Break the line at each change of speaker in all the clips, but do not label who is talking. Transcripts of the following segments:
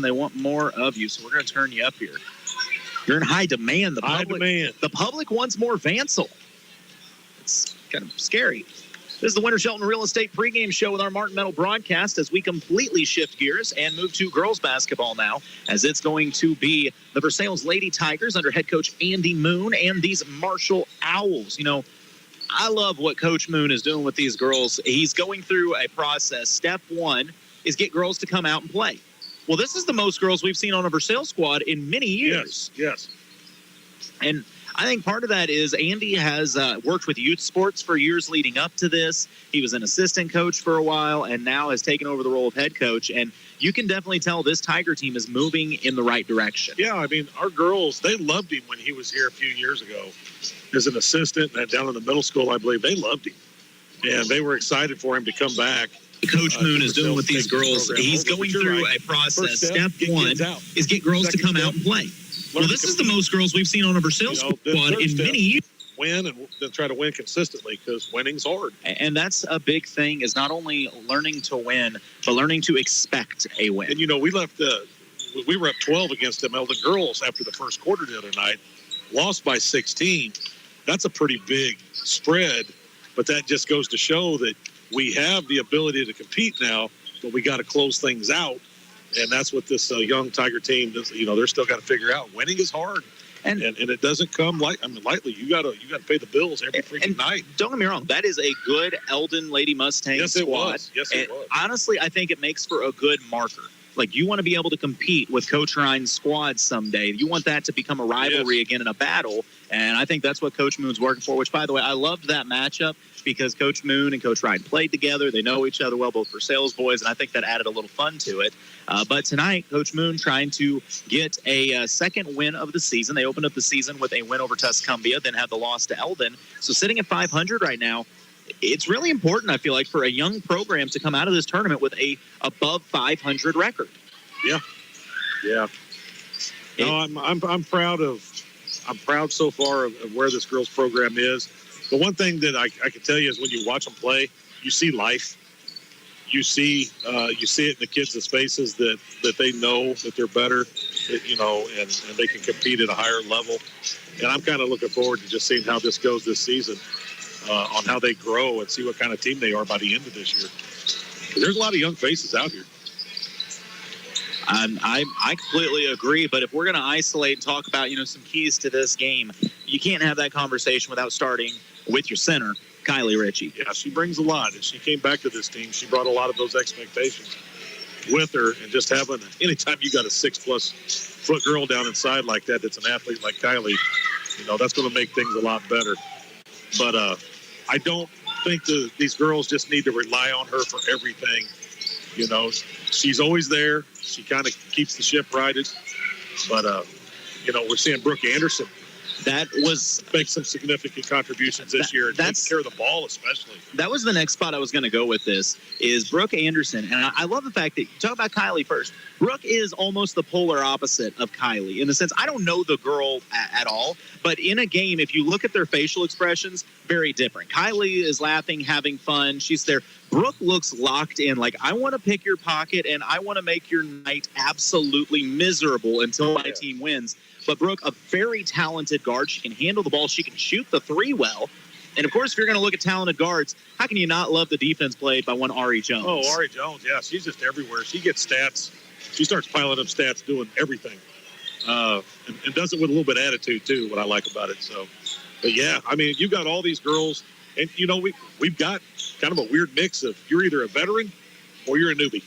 They want more of you, so we're going to turn you up here. You're in high demand. The public wants more Vansel. It's kind of scary. This is the Winter Shelton Real Estate pregame show with our Martin Metal broadcast as we completely shift gears and move to girls basketball now, as it's going to be the Versailles Lady Tigers under head coach Andy Moon and these Marshall Owls. You know, I love what Coach Moon is doing with these girls. He's going through a process. Step one is get girls to come out and play. Well, this is the most girls we've seen on a Versailles squad in many years.
Yes.
And I think part of that is Andy has worked with youth sports for years leading up to this. He was an assistant coach for a while and now has taken over the role of head coach. And you can definitely tell this Tiger team is moving in the right direction.
Yeah, I mean, our girls, they loved him when he was here a few years ago as an assistant and down in the middle school, I believe. They loved him. And they were excited for him to come back.
Coach Moon is doing with these girls. He's going through a process. Step one is get girls to come out and play. Well, this is the most girls we've seen on a Versailles squad in many years.
Win and then try to win consistently because winning's hard.
And that's a big thing, is not only learning to win, but learning to expect a win.
And, you know, we were up 12 against them Eldon girls after the first quarter the other night, lost by 16. That's a pretty big spread, but that just goes to show that we have the ability to compete now, but we got to close things out. And that's what this young Tiger team does. You know, they're still got to figure out. Winning is hard, and it doesn't come lightly. You got to pay the bills every freaking night.
Don't get me wrong, that is a good Eldon Lady Mustang squad.
Yes, it was.
Honestly, I think it makes for a good marker. Like, you want to be able to compete with Coach Ryan's squad someday. You want that to become a rivalry again in a battle, and I think that's what Coach Moon's working for, which, by the way, I loved that matchup because Coach Moon and Coach Ryan played together. They know each other well, both for sales boys, and I think that added a little fun to it. But tonight, Coach Moon trying to get a second win of the season. They opened up the season with a win over Tuscumbia, then had the loss to Eldon. So sitting at 500 right now, it's really important, I feel like, for a young program to come out of this tournament with a above 500 record.
Yeah. No, I'm proud so far of where this girls program is. The one thing that I can tell you is when you watch them play, you see life. You see it in the kids' faces that they know that they're better, you know, and they can compete at a higher level. And I'm kind of looking forward to just seeing how this goes this season. On how they grow and see what kind of team they are by the end of this year. There's a lot of young faces out here.
I completely agree, but if we're going to isolate and talk about, you know, some keys to this game, you can't have that conversation without starting with your center, Kylie Ritchie.
Yeah, she brings a lot. And she came back to this team. She brought a lot of those expectations with her, and just having, anytime you got a 6+ foot girl down inside like that, that's an athlete like Kylie, you know, that's going to make things a lot better. But I don't think these girls just need to rely on her for everything. You know, she's always there. She kind of keeps the ship righted. But, you know, we're seeing Brooke Anderson.
That was
make some significant contributions this year. Taking care of the ball, especially.
That was the next spot I was going to go with. This is Brooke Anderson, and I love the fact that you talk about Kylie first. Brooke is almost the polar opposite of Kylie in the sense I don't know the girl at all, but in a game, if you look at their facial expressions, very different. Kylie is laughing, having fun. She's there. Brooke looks locked in, like, I want to pick your pocket and I want to make your night absolutely miserable until my team wins. But Brooke, a very talented guard. She can handle the ball. She can shoot the three well. And, of course, if you're going to look at talented guards, how can you not love the defense played by one Ari Jones?
Oh, Ari Jones, yeah. She's just everywhere. She gets stats. She starts piling up stats, doing everything. And does it with a little bit of attitude, too, what I like about it. So, but, yeah, I mean, you've got all these girls. And, you know, we've got kind of a weird mix of you're either a veteran or you're a newbie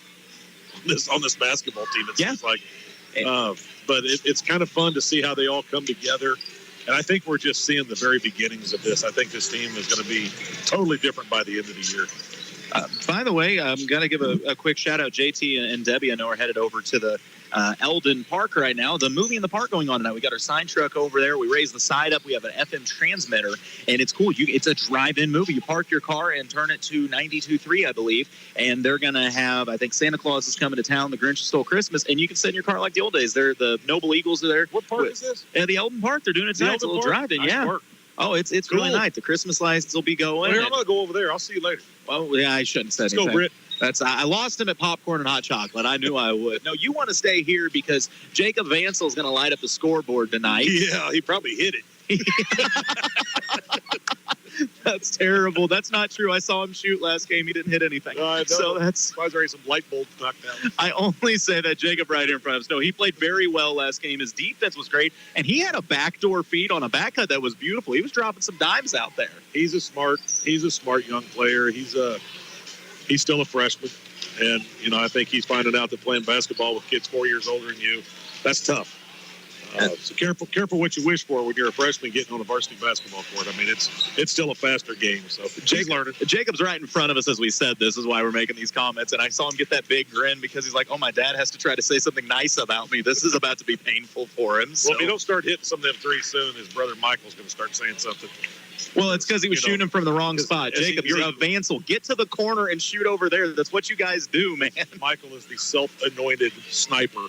on this basketball team. It seems like. But it's kind of fun to see how they all come together. And I think we're just seeing the very beginnings of this. I think this team is going to be totally different by the end of the year.
By the way, I'm going to give a quick shout-out. JT and Debbie, I know, are headed over to the Eldon Park right now. The movie in the park going on tonight. We got our sign truck over there. We raised the side up. We have an FM transmitter, and it's cool. It's a drive-in movie. You park your car and turn it to 92.3, I believe, and they're going to have, I think Santa Claus is coming to town, The Grinch Stole Christmas, and you can sit in your car like the old days. The Noble Eagles are there.
What park is this?
The Eldon Park. They're doing it tonight. It's a little drive-in,
nice work.
Oh, it's cool. Really nice. The Christmas lights will be going.
Well, I'm going to go over there. I'll see you later.
Well, yeah, I shouldn't have said
anything. Let's go, Britt.
I lost him at popcorn and hot chocolate. I knew I would. No, you want to stay here because Jacob Vansel's going to light up the scoreboard tonight.
Yeah, he probably hit it.
That's terrible. That's not true. I saw him shoot last game. He didn't hit anything. So that's.
I was already some light bulbs knocked out.
I only say that Jacob right here in front of us. No, he played very well last game. His defense was great, and he had a backdoor feed on a back cut that was beautiful. He was dropping some dimes out there.
He's a smart young player. He's still a freshman, and I think he's finding out that playing basketball with kids 4 years older than you, that's tough. So careful what you wish for when you're a freshman getting on a varsity basketball court. I mean, it's still a faster game. So
Jacob's right in front of us as we said this is why we're making these comments. And I saw him get that big grin because he's like, oh, my dad has to try to say something nice about me. This is about to be painful for him. So.
Well, if you don't start hitting some of them threes soon, his brother Michael's going to start saying something.
Well, it's because he was shooting him from the wrong spot. Jacob, you're a Vansel. Get to the corner and shoot over there. That's what you guys do, man.
Michael is the self-anointed sniper.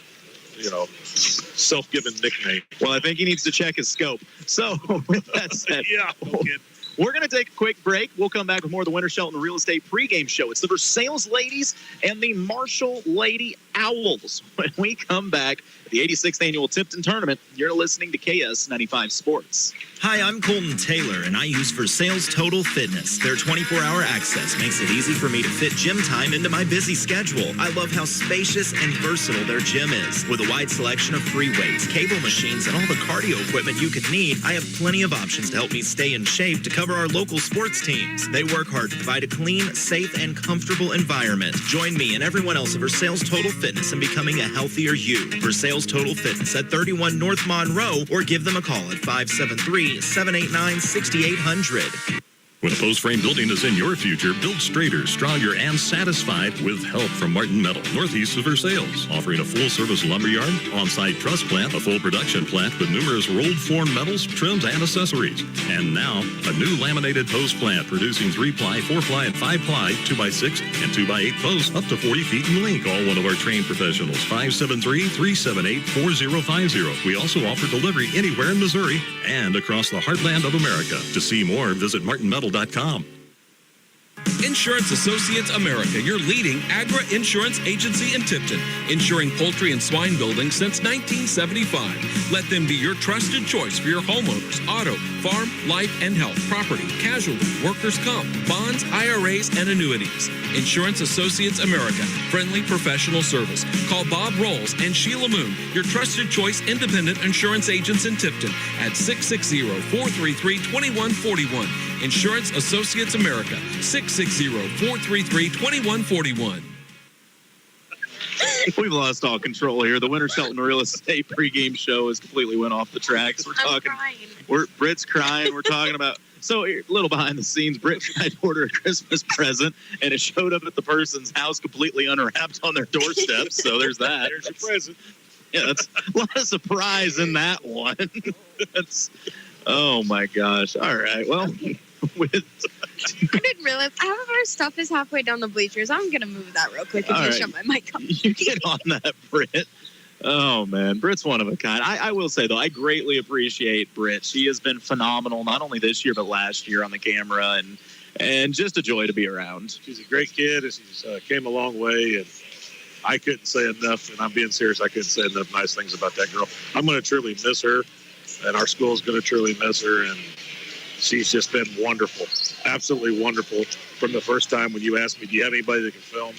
Self-given nickname.
Well, I think he needs to check his scope. So, with that said,
yeah, no kidding.
We're going to take a quick break. We'll come back with more of the Winter Shelton Real Estate pregame show. It's the Versailles Ladies and the Marshall Lady Owls. When we come back, the 86th Annual Tipton Tournament, you're listening to KS 95 Sports.
Hi, I'm Colton Taylor, and I use Versailles Total Fitness. Their 24-hour access makes it easy for me to fit gym time into my busy schedule. I love how spacious and versatile their gym is. With a wide selection of free weights, cable machines, and all the cardio equipment you could need, I have plenty of options to help me stay in shape to cover our local sports teams. They work hard to provide a clean, safe, and comfortable environment. Join me and everyone else at Versailles Total Fitness in becoming a healthier you. Versailles Total Fitness at 31 North Monroe, or give them a call at 573-789-6800.
When a post frame building is in your future, build straighter, stronger, and satisfied with help from Martin Metal, northeast of Versailles, offering a full-service lumberyard, on-site truss plant, a full production plant with numerous rolled form metals, trims, and accessories. And now, a new laminated post plant producing 3-ply, 4-ply, and 5-ply, 2x6, and 2x8 posts up to 40 feet in length. Call one of our trained professionals, 573-378-4050. We also offer delivery anywhere in Missouri and across the heartland of America. To see more, visit martinmetal.com.
Insurance Associates America, your leading agri-insurance agency in Tipton, insuring poultry and swine buildings since 1975. Let them be your trusted choice for your homeowners, auto, farm, life, and health, property, casualty, workers' comp, bonds, IRAs, and annuities. Insurance Associates America, friendly professional service. Call Bob Rolls and Sheila Moon, your trusted choice independent insurance agents in Tipton at 660-433-2141. Insurance Associates America, 660-433-2141.
We've lost all control here. The Winter Shelton Real Estate pregame show has completely went off the tracks. Britt's crying. We're talking about. So, a little behind the scenes, Britt tried to order a Christmas present, and it showed up at the person's house completely unwrapped on their doorstep. So, there's that.
There's your present.
Yeah, that's a lot of surprise in that one. Oh, my gosh. All right. Well,
I didn't realize half of our stuff is halfway down the bleachers. I'm going to move that real quick and shut my mic off.
You get on that, Britt. Oh, man. Britt's one of a kind. I will say, though, I greatly appreciate Britt. She has been phenomenal, not only this year, but last year on the camera, and just a joy to be around.
She's a great kid, and she's came a long way, and I couldn't say enough, and I'm being serious, I couldn't say enough nice things about that girl. I'm going to truly miss her, and our school's going to truly miss her, and she's just been wonderful, absolutely wonderful from the first time when you asked me, do you have anybody that can film?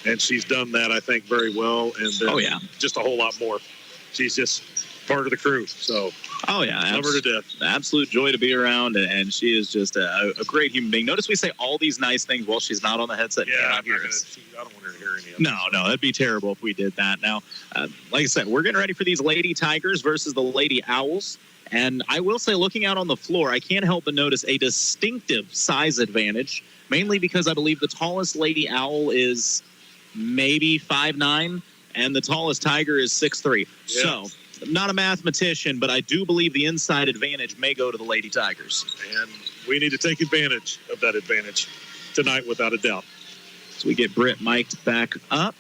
And she's done that, I think, very well, and just a whole lot more. She's just part of the crew, so love her to death.
Absolute joy to be around, and she is just a great human being. Notice we say all these nice things while she's not on the headset.
Yeah, I don't want her to hear any of it.
No, that'd be terrible if we did that. Now, like I said, we're getting ready for these Lady Tigers versus the Lady Owls. And I will say, looking out on the floor, I can't help but notice a distinctive size advantage, mainly because I believe the tallest Lady Owl is maybe 5'9", and the tallest Tiger is 6'3". Yeah. So, I'm not a mathematician, but I do believe the inside advantage may go to the Lady Tigers.
And we need to take advantage of that advantage tonight, without a doubt.
So we get Britt mic'd back up.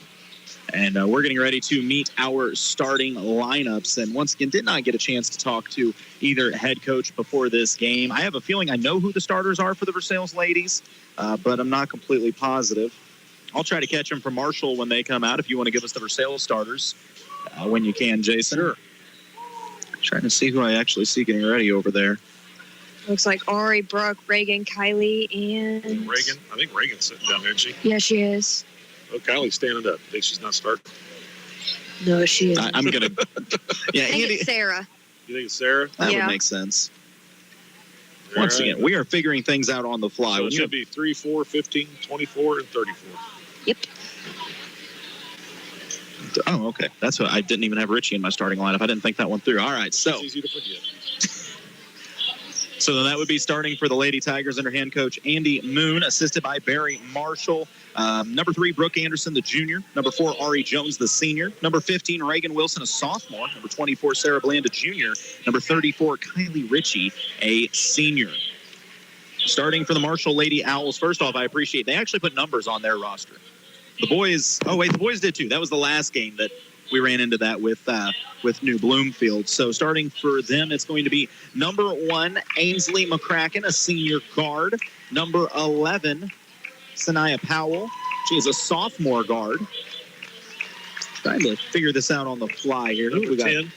And we're getting ready to meet our starting lineups. And once again, did not get a chance to talk to either head coach before this game. I have a feeling I know who the starters are for the Versailles Ladies, but I'm not completely positive. I'll try to catch them from Marshall when they come out if you want to give us the Versailles starters when you can, Jason.
Sure.
Trying to see who I actually see getting ready over there.
Looks like Ari, Brooke, Reagan, Kylie, and...
Reagan. I think Reagan's sitting down there, isn't she?
Yeah, she is.
Oh, Kylie's standing up. Think she's not starting?
No, she isn't.
I'm going to... Yeah,
I think
Andy.
it's Sarah.
You think it's Sarah?
That
Yeah.
would make sense. Once again, we are figuring things out on the fly.
So it should be 3, 4, 15, 24, and 34.
Yep.
Oh, okay. That's what I didn't even have Richie in my starting lineup. I didn't think that one through. All right, so...
It's easy to forget.
So then that would be starting for the Lady Tigers under hand coach Andy Moon, assisted by Barry Marshall. Number 3, Brooke Anderson, the junior. Number 4, Ari Jones, the senior. Number 15, Reagan Wilson, a sophomore. Number 24, Sarah Bland, a junior. Number 34, Kylie Ritchie, a senior. Starting for the Marshall Lady Owls, first off, I appreciate they actually put numbers on their roster. The boys, the boys did too. That was the last game that we ran into that with New Bloomfield. So starting for them, it's going to be number 1, Ainsley McCracken, a senior guard. Number 11, Sanaya Powell. She is a sophomore guard. Trying to figure this out on the fly here.
Number 10.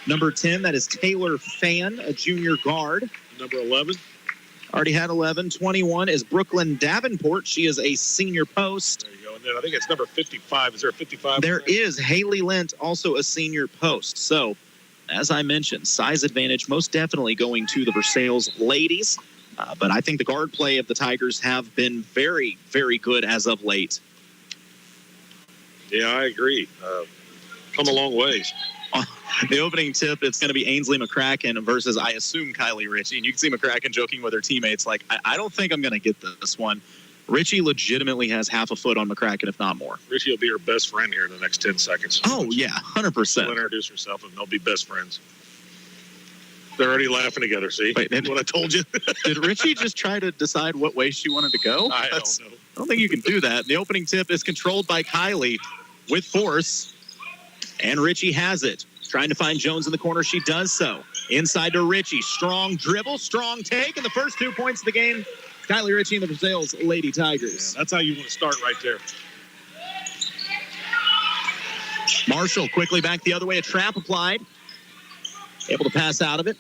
Number 10, that is Taylor Fan, a junior guard.
Number 11.
Already had 11. 21 is Brooklyn Davenport. She is a senior post.
There you go. And then I think it's number 55. Is there a 55?
There is Haley Lent, also a senior post. So, as I mentioned, size advantage most definitely going to the Versailles ladies. But I think the guard play of the Tigers have been very, very good as of late.
Yeah, I agree. Come a long ways.
The opening tip, it's going to be Ainsley McCracken versus, I assume, Kylie Ritchie. And you can see McCracken joking with her teammates like, I don't think I'm going to get this one. Ritchie legitimately has half a foot on McCracken, if not more.
Ritchie will be her best friend here in the next 10 seconds.
Oh, yeah, 100%.
She'll introduce herself, and they'll be best friends. They're already laughing together, see?
Wait,
what I told you?
Did Ritchie just try to decide what way she wanted to go?
I don't know.
I don't think you can do that. The opening tip is controlled by Kylie with force, and Ritchie has it. Trying to find Jones in the corner. She does so. Inside to Ritchie. Strong dribble, strong take, and the first 2 points of the game, Kylie Ritchie and the Versailles Lady Tigers.
Yeah, that's how you want to start right there.
Marshall quickly back the other way. A trap applied. Able to pass out of it.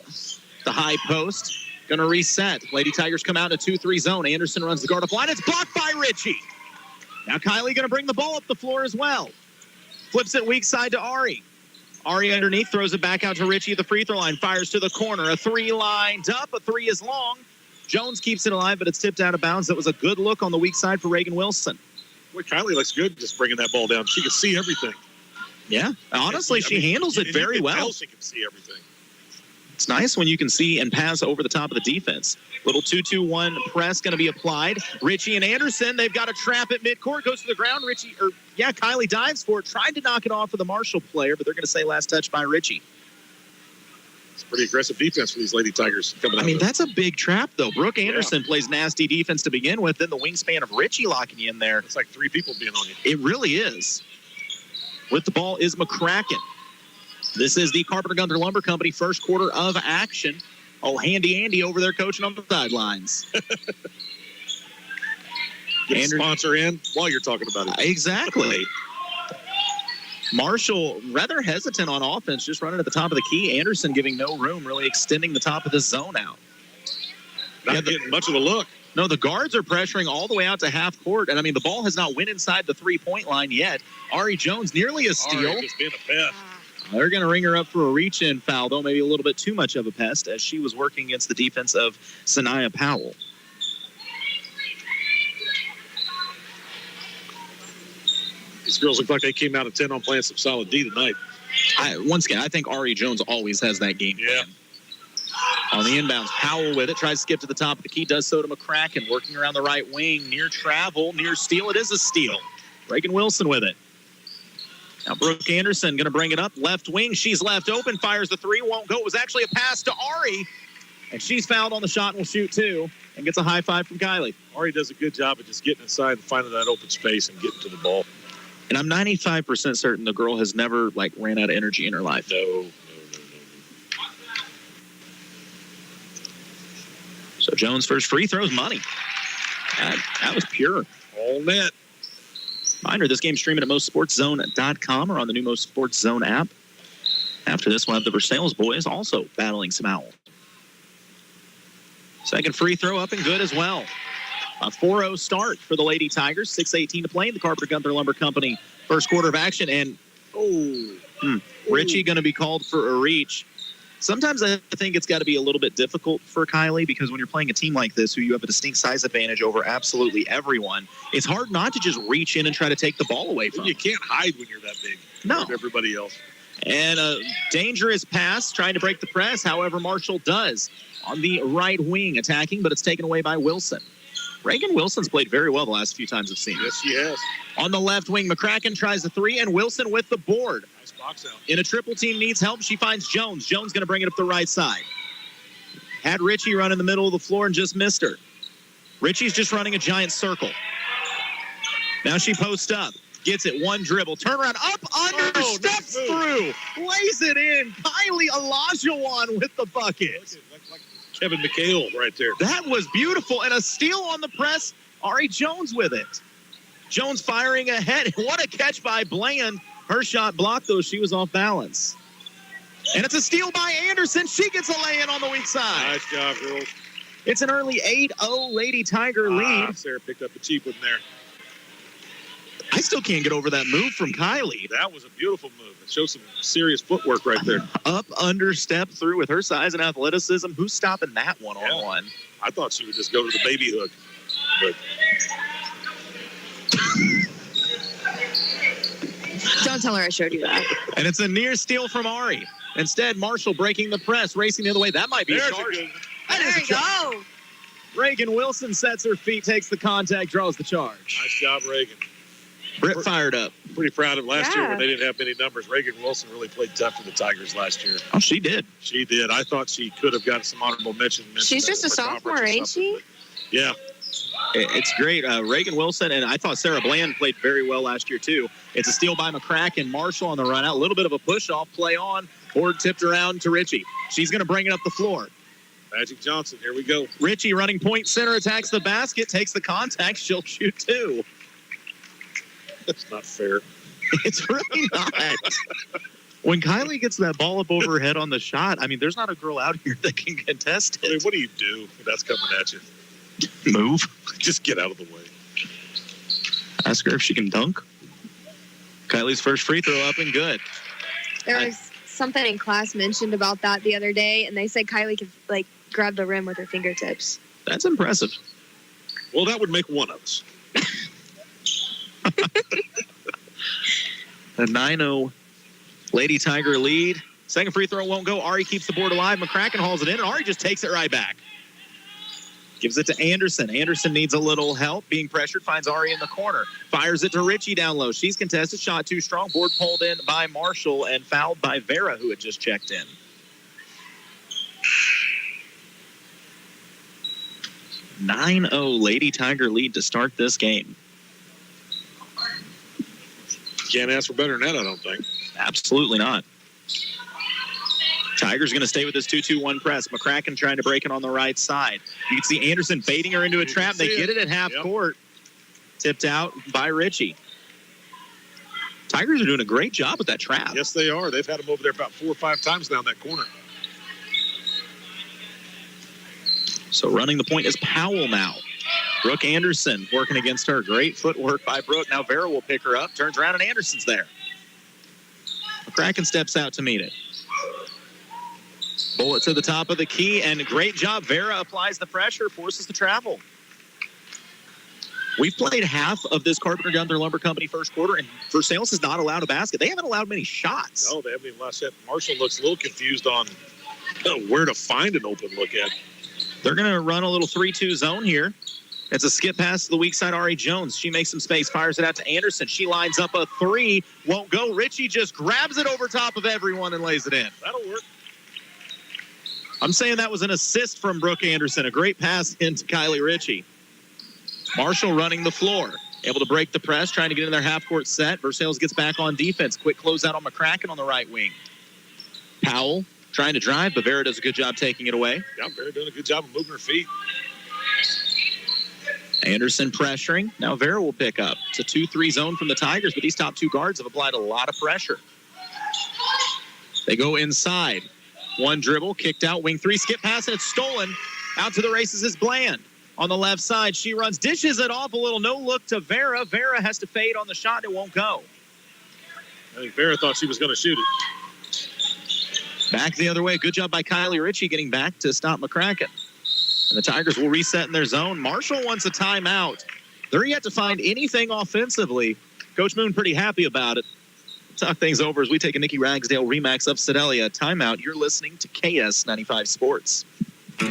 The high post. Going to reset. Lady Tigers come out in a 2-3 zone. Anderson runs the guard up line. It's blocked by Ritchie. Now Kylie going to bring the ball up the floor as well. Flips it weak side to Ari. Ari underneath, throws it back out to Ritchie at the free throw line, fires to the corner. A 3 lined up, a 3 is long. Jones keeps it alive, but it's tipped out of bounds. That was a good look on the weak side for Reagan Wilson.
Boy, Kylie looks good just bringing that ball down. She can see everything.
Yeah, honestly, she handles it very well.
She can see everything.
It's nice when you can see and pass over the top of the defense. Little 2-2-1 press going to be applied. Ritchie and Anderson, they've got a trap at midcourt. Goes to the ground. Kylie dives for it. Tried to knock it off of the Marshall player, but they're going to say last touch by Ritchie.
It's pretty aggressive defense for these Lady Tigers coming out.
That's a big trap, though. Brooke Anderson plays nasty defense to begin with. Then the wingspan of Ritchie locking you in there.
It's like 3 people being on you.
It really is. With the ball is McCracken. This is the Carpenter Gunther Lumber Company first quarter of action. Oh, Handy Andy over there coaching on the sidelines.
Get a sponsor in while you're talking about it.
Exactly. Marshall rather hesitant on offense, just running at the top of the key. Anderson giving no room, really extending the top of the zone out.
Not getting much of a look.
No, the guards are pressuring all the way out to half court. And, the ball has not went inside the three-point line yet. Ari Jones nearly a steal.
Ari just being a pest.
They're going to ring her up for a reach-in foul, though maybe a little bit too much of a pest, as she was working against the defense of Sanaya Powell.
These girls look like they came out of 10 on playing some solid D tonight.
Once again, I think Ari Jones always has that game plan. On the inbounds, Powell with it, tries to skip to the top of the key, does so to McCracken, working around the right wing, near travel, near steal. It is a steal. Reagan Wilson with it. Now Brooke Anderson going to bring it up, left wing. She's left open, fires the 3, won't go. It was actually a pass to Ari, and she's fouled on the shot and will shoot 2, and gets a high five from Kylie.
Ari does a good job of just getting inside and finding that open space and getting to the ball.
And I'm 95% certain the girl has never, ran out of energy in her life.
No.
So Jones' first free throws money. That was pure.
All net.
Find her. This game streaming at MoSportsZone.com or on the new MoSportsZone app. After this, we'll have the Versailles boys also battling some owls. Second free throw up and good as well. A 4-0 start for the Lady Tigers. 6:18 to play in the Carpenter-Gunther Lumber Company first quarter of action. And, Richie going to be called for a reach. Sometimes I think it's got to be a little bit difficult for Kylie because when you're playing a team like this who you have a distinct size advantage over absolutely everyone, it's hard not to just reach in and try to take the ball away from
You
them.
can't hide when you're that big.
No.
Everybody else.
And a dangerous pass trying to break the press. However, Marshall does on the right wing attacking, but it's taken away by Wilson. Reagan Wilson's played very well the last few times I've seen her.
Yes, she has.
On the left wing, McCracken tries the three, and Wilson with the board.
Nice box out.
In a triple team needs help, she finds Jones. Jones going to bring it up the right side. Had Richie run in the middle of the floor and just missed her. Richie's just running a giant circle. Now she posts up. Gets it, one dribble, turn around, up, under, steps through, lays it in. Kylie Olajuwon with the bucket.
Like Kevin McHale right there.
That was beautiful, and a steal on the press. Ari Jones with it. Jones firing ahead. What a catch by Bland. Her shot blocked, though. She was off balance. And it's a steal by Anderson. She gets a lay-in on the weak side.
Nice job, girls.
It's an early 8-0 Lady Tiger lead.
Sarah picked up a cheap one there.
I still can't get over that move from Kylie.
That was a beautiful move. It shows some serious footwork right there.
Up, under, step through with her size and athleticism. Who's stopping that one-on-one?
I thought she would just go to the baby hook. But
Don't tell her I showed you that.
And it's a near steal from Ari. Instead, Marshall breaking the press, racing the other way. That might be a
there's
charge.
a good.
There you go.
Reagan Wilson sets her feet, takes the contact, draws the charge.
Nice job, Reagan.
Britt fired up.
Pretty proud of last year
Yeah.
when they didn't have many numbers. Reagan Wilson really played tough for the Tigers last year.
Oh, she did.
She did. I thought she could have got some honorable mention.
She's just a sophomore, ain't she?
Yeah.
It's great. Reagan Wilson, and I thought Sarah Bland played very well last year, too. It's a steal by McCracken. Marshall on the run out. A little bit of a push-off, play on. Board tipped around to Richie. She's going to bring it up the floor.
Magic Johnson, here we go.
Richie running point center, attacks the basket, takes the contact. She'll shoot, too.
That's not fair.
It's really not. When Kylie gets that ball up over her head on the shot, I mean, there's not a girl out here that can contest
I mean,
it.
what do you do if that's coming at you?
Move.
Just get out of the way.
Ask her if she can dunk. Kylie's first free throw up and good.
There was something in class mentioned about that the other day, and they said Kylie could, like, grab the rim with her fingertips.
That's impressive.
Well, that would make one of us.
A 9-0 Lady Tiger lead. Second free throw won't go. Ari keeps the board alive. McCracken hauls it in, and Ari just takes it right back. Gives it to Anderson. Anderson needs a little help. Being pressured, finds Ari in the corner. Fires it to Richie down low. She's contested. Shot too strong. Board pulled in by Marshall and fouled by Vera, who had just checked in. A 9-0 Lady Tiger lead to start this game.
Can't ask for better than that, I don't think.
Absolutely not. Tigers going to stay with this 2-2-1 press. McCracken trying to break it on the right side. You can see Anderson baiting her into a trap. They get it at half court. Tipped out by Richie. Tigers are doing a great job with that trap.
Yes, they are. They've had them over there about 4 or 5 times down that corner.
So running the point is Powell now. Brooke Anderson working against her. Great footwork by Brooke. Now Vera will pick her up. Turns around and Anderson's there. McCracken steps out to meet it. Bullet to the top of the key, and great job. Vera applies the pressure, forces the travel. We've played half of this Carpenter-Gunther Lumber Company first quarter, and Versailles has not allowed a basket. They haven't allowed many shots.
No, they haven't even lost that. Marshall looks a little confused on where to find an open look at.
They're going to run a little 3-2 zone here. It's a skip pass to the weak side, Ari Jones. She makes some space, fires it out to Anderson. She lines up a three, won't go. Richie just grabs it over top of everyone and lays it in.
That'll work.
I'm saying that was an assist from Brooke Anderson. A great pass into Kylie Richie. Marshall running the floor. Able to break the press, trying to get in their half-court set. Versailles gets back on defense. Quick closeout on McCracken on the right wing. Powell trying to drive, but Vera does a good job taking it away.
Yeah, Vera doing a good job of moving her feet.
Anderson pressuring. Now Vera will pick up. It's a 2-3 zone from the Tigers, but these top two guards have applied a lot of pressure. They go inside. One dribble, kicked out, wing three, skip pass, and it's stolen. Out to the races is Bland. On the left side, she runs, dishes it off a little, no look to Vera. Vera has to fade on the shot, it won't go.
I think Vera thought she was going to shoot it.
Back the other way. Good job by Kylie Ritchie getting back to stop McCracken. And the Tigers will reset in their zone. Marshall wants a timeout. They're yet to find anything offensively. Coach Moon pretty happy about it. Talk things over as we take a Nikki Ragsdale Remax of Sedalia timeout. You're listening to KS95 Sports.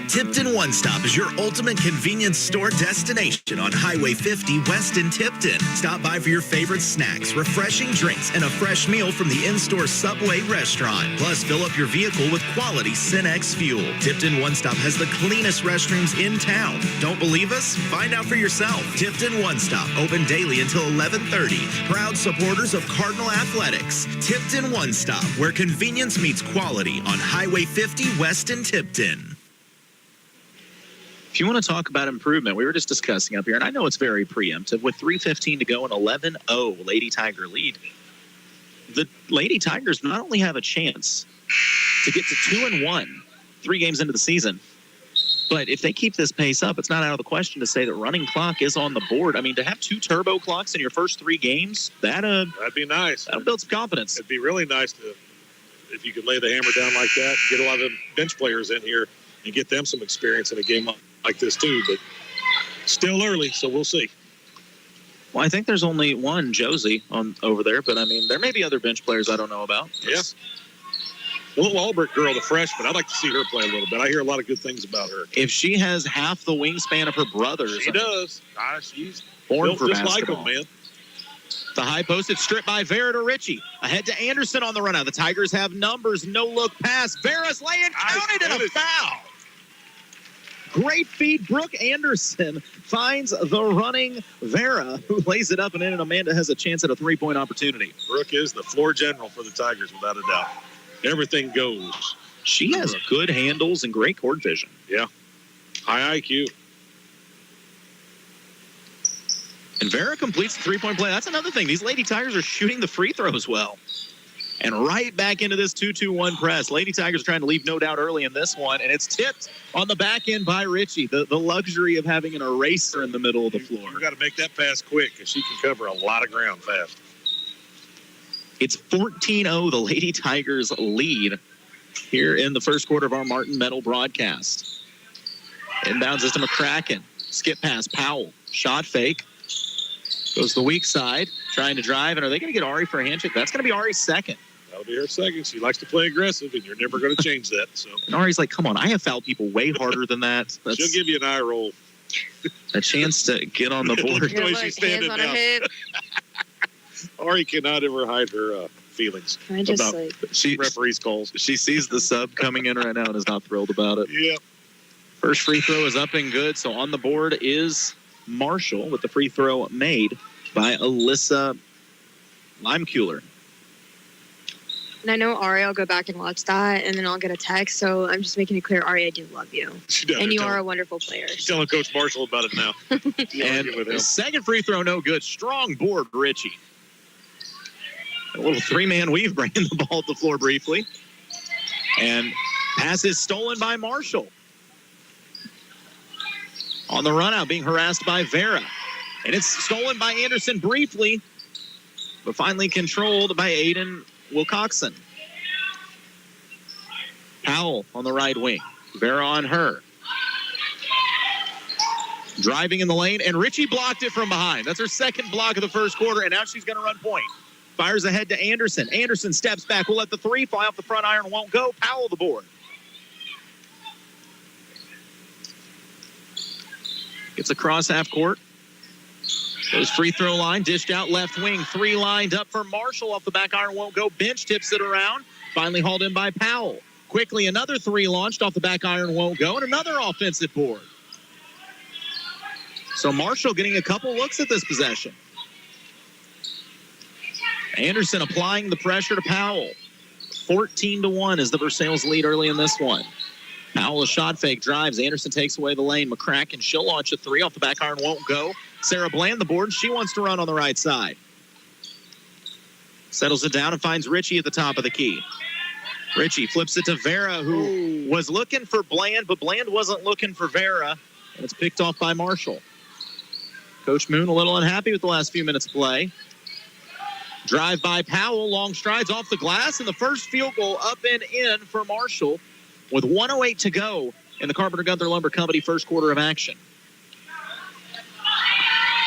Tipton One Stop is your ultimate convenience store destination on Highway 50 west in Tipton. Stop by for your favorite snacks, refreshing drinks, and a fresh meal from the in-store Subway restaurant. Plus, fill up your vehicle with quality Synex fuel. Tipton One Stop has the cleanest restrooms in town. Don't believe us? Find out for yourself. Tipton One Stop, open daily until 11:30. Proud supporters of Cardinal Athletics. Tipton One Stop, where convenience meets quality on Highway 50 west in Tipton.
If you want to talk about improvement, we were just discussing up here, and I know it's very preemptive. With 3:15 to go, an 11-0 Lady Tiger lead. The Lady Tigers not only have a chance to get to 2-1 3 games into the season, but if they keep this pace up, it's not out of the question to say that running clock is on the board. I mean, to have 2 turbo clocks in your first 3 games, that'd
be nice.
That'll build some confidence.
It'd be really nice if you could lay the hammer down like that and get a lot of bench players in here and get them some experience in a game like this too, but still early, so we'll see.
Well, I think there's only one Josie over there, but I mean, there may be other bench players I don't know about.
Yeah. The little Albert girl, the freshman, I'd like to see her play a little bit. I hear a lot of good things about her.
If she has half the wingspan of her brothers.
She does. She's
born for
just
basketball.
like them, man.
The high post, it's stripped by Vera to Ritchie. Ahead to Anderson on the run out. The Tigers have numbers. No look pass. Vera's laying, counted, and a foul. Great feed. Brooke Anderson finds the running Vera, who lays it up and in, and Amanda has a chance at a 3-point opportunity.
Brooke is the floor general for the Tigers, without a doubt. Everything goes.
She has good handles and great court vision.
Yeah. High IQ.
And Vera completes the 3-point play. That's another thing. These Lady Tigers are shooting the free throws well. And right back into this 2-2-1 press. Lady Tigers trying to leave no doubt early in this one, and it's tipped on the back end by Ritchie. The luxury of having an eraser in the middle of the floor.
You've got to make that pass quick because she can cover a lot of ground fast.
It's 14-0, the Lady Tigers lead here in the first quarter of our Martin Metal broadcast. Inbounds is to McCracken. Skip pass, Powell. Shot fake. Goes to the weak side, trying to drive. And are they going to get Ari for a handshake? That's going to be Ari's second.
That'll be her second. She likes to play aggressive, and you're never going to change that. So.
And Ari's like, come on, I have fouled people way harder than that.
She'll give you an eye roll.
A chance to get on the board.
The way she's standing now. Ari cannot ever hide her feelings about referee's calls.
She sees the sub coming in right now and is not thrilled about it.
Yeah.
First free throw is up and good. So on the board is Marshall with the free throw made by Alyssa Limeculer.
And I know Ari, I'll go back and watch that, and then I'll get a text. So I'm just making it clear, Ari, I do love you.
She does.
And you are a wonderful player.
She's telling Coach Marshall about it now.
And the second free throw, no good. Strong board, Ritchie. A little 3-man weave, bringing the ball to the floor briefly. And pass is stolen by Marshall. On the run out, being harassed by Vera. And it's stolen by Anderson briefly, but finally controlled by Aiden Wilcoxon. Powell on the right wing. Vera on her. Driving in the lane, and Ritchie blocked it from behind. That's her second block of the first quarter, and now she's going to run point. Fires ahead to Anderson. Anderson steps back. Will let the 3 fly off the front iron. Won't go. Powell the board. Gets across half court. Goes free throw line. Dished out left wing. 3 lined up for Marshall. Off the back iron. Won't go. Bench tips it around. Finally hauled in by Powell. Quickly another 3 launched off the back iron. Won't go. And another offensive board. So Marshall getting a couple looks at this possession. Anderson applying the pressure to Powell. 14-1 is the Versailles lead early in this one. Powell, a shot fake, drives. Anderson takes away the lane. McCracken, she'll launch a three. Off the back iron, won't go. Sarah Bland, the board. She wants to run on the right side. Settles it down and finds Richie at the top of the key. Richie flips it to Vera, who was looking for Bland, but Bland wasn't looking for Vera. And it's picked off by Marshall. Coach Moon a little unhappy with the last few minutes of play. Drive by Powell, long strides off the glass, and the first field goal up and in for Marshall with 1:08 to go in the Carpenter-Gunther Lumber Company first quarter of action.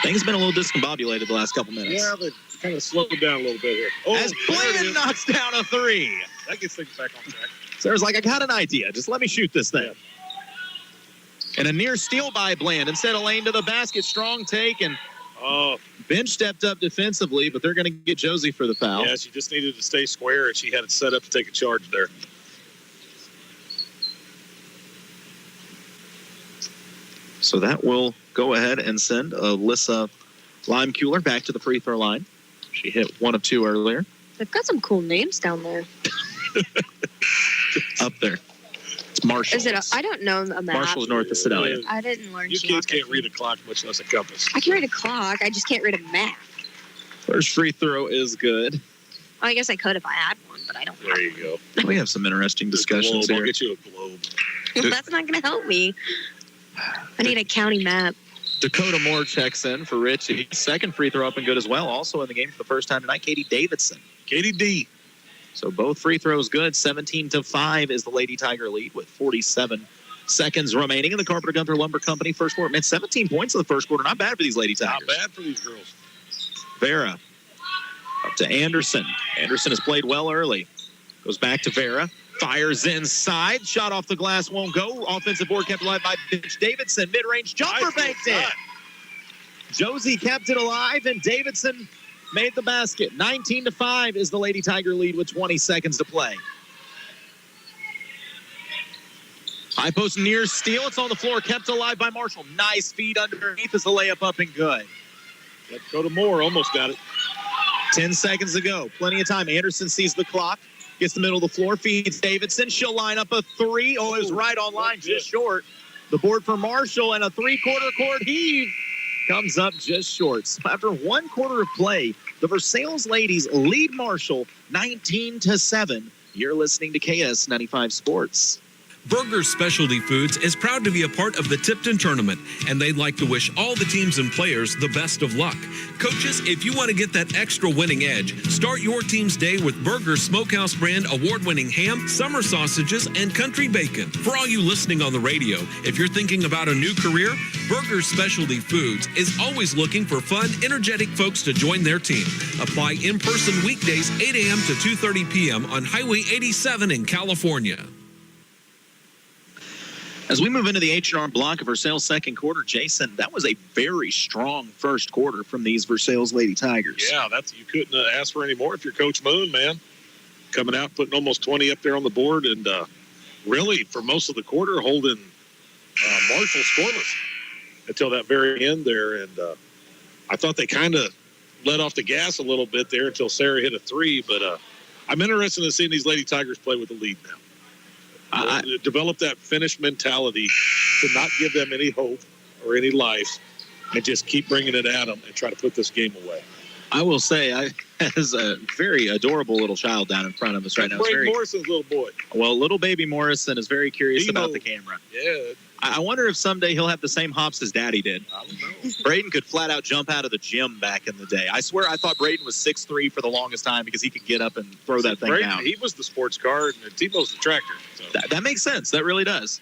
Things have been a little discombobulated the last couple minutes.
Yeah, they kind of slowed down a little bit here.
As Bland knocks down a three.
That gets things back on track.
Sarah's like, I got an idea. Just let me shoot this thing. And a near steal by Bland. Instead of lane to the basket, strong take, and bench stepped up defensively, but they're going to get Josie for the foul.
Yeah, she just needed to stay square, and she had it set up to take a charge there.
So that will go ahead and send Alyssa Limeculer back to the free throw line. She hit 1 of 2 earlier.
They've got some cool names down there.
Up there. It's Marshall.
Is it? I don't know a map.
Marshall's north of Sedalia.
I didn't learn.
You kids can't read a clock, much less a compass.
I can read a clock. I just can't read a map.
First free throw is good.
Well, I guess I could if I had one, but I don't.
There you go.
We have some interesting discussions
I'll
here.
get you a globe.
That's not going to help me. I need a county map.
Dakota Moore checks in for Richie. Second free throw up and good as well. Also in the game for the first time tonight, Katie Davidson.
Katie D.
So both free throws good. 17-5 is the Lady Tiger lead with 47 seconds remaining in the Carpenter-Gunther Lumber Company first quarter. Man, 17 points in the first quarter. Not bad for these Lady Tigers.
Not bad for these girls.
Vera up to Anderson. Anderson has played well early. Goes back to Vera. Fires inside. Shot off the glass won't go. Offensive board kept alive by Bitch Davidson. Mid-range jumper banked in. Josie kept it alive, and Davidson made the basket. 19-5 is the Lady Tiger lead with 20 seconds to play. High post near steal. It's on the floor. Kept alive by Marshall. Nice feed underneath as the layup up and good.
Let's go to Moore. Almost got it.
10 seconds to go. Plenty of time. Anderson sees the clock. Gets the middle of the floor. Feeds Davidson. She'll line up a three. Oh, it was right on line. Just short. The board for Marshall and a three-quarter court heave. Comes up just short. So after 1 quarter of play, the Versailles ladies lead Marshall 19-7. You're listening to KS 95 Sports.
Burger's Specialty Foods is proud to be a part of the Tipton tournament, and they'd like to wish all the teams and players the best of luck. Coaches, if you want to get that extra winning edge, start your team's day with Burger's Smokehouse brand award-winning ham, summer sausages, and country bacon. For all you listening on the radio, if you're thinking about a new career, Burger's Specialty Foods is always looking for fun, energetic folks to join their team. Apply in person weekdays 8 a.m. to 2:30 p.m. on Highway 87 in California.
As we move into the H&R block of Versailles' second quarter, Jason, that was a very strong first quarter from these Versailles Lady Tigers.
Yeah, you couldn't ask for any more if you're Coach Moon, man. Coming out, putting almost 20 up there on the board, and really, for most of the quarter, holding Marshall scoreless until that very end there. And I thought they kind of let off the gas a little bit there until Sarah hit a three. But I'm interested in seeing these Lady Tigers play with the lead now. Develop that finish mentality to not give them any hope or any life and just keep bringing it at them and try to put this game away.
I will say, as a very adorable little child down in front of us right now.
Braden Morrison's little boy.
Well, little baby Morrison is very curious about the camera.
Yeah.
I wonder if someday he'll have the same hops as Daddy did.
I don't know.
Braden could flat out jump out of the gym back in the day. I swear I thought Braden was 6'3" for the longest time because he could get up and throw that thing
Braden,
down.
he was the sports car and Tebow's the tractor. So.
That makes sense. That really does.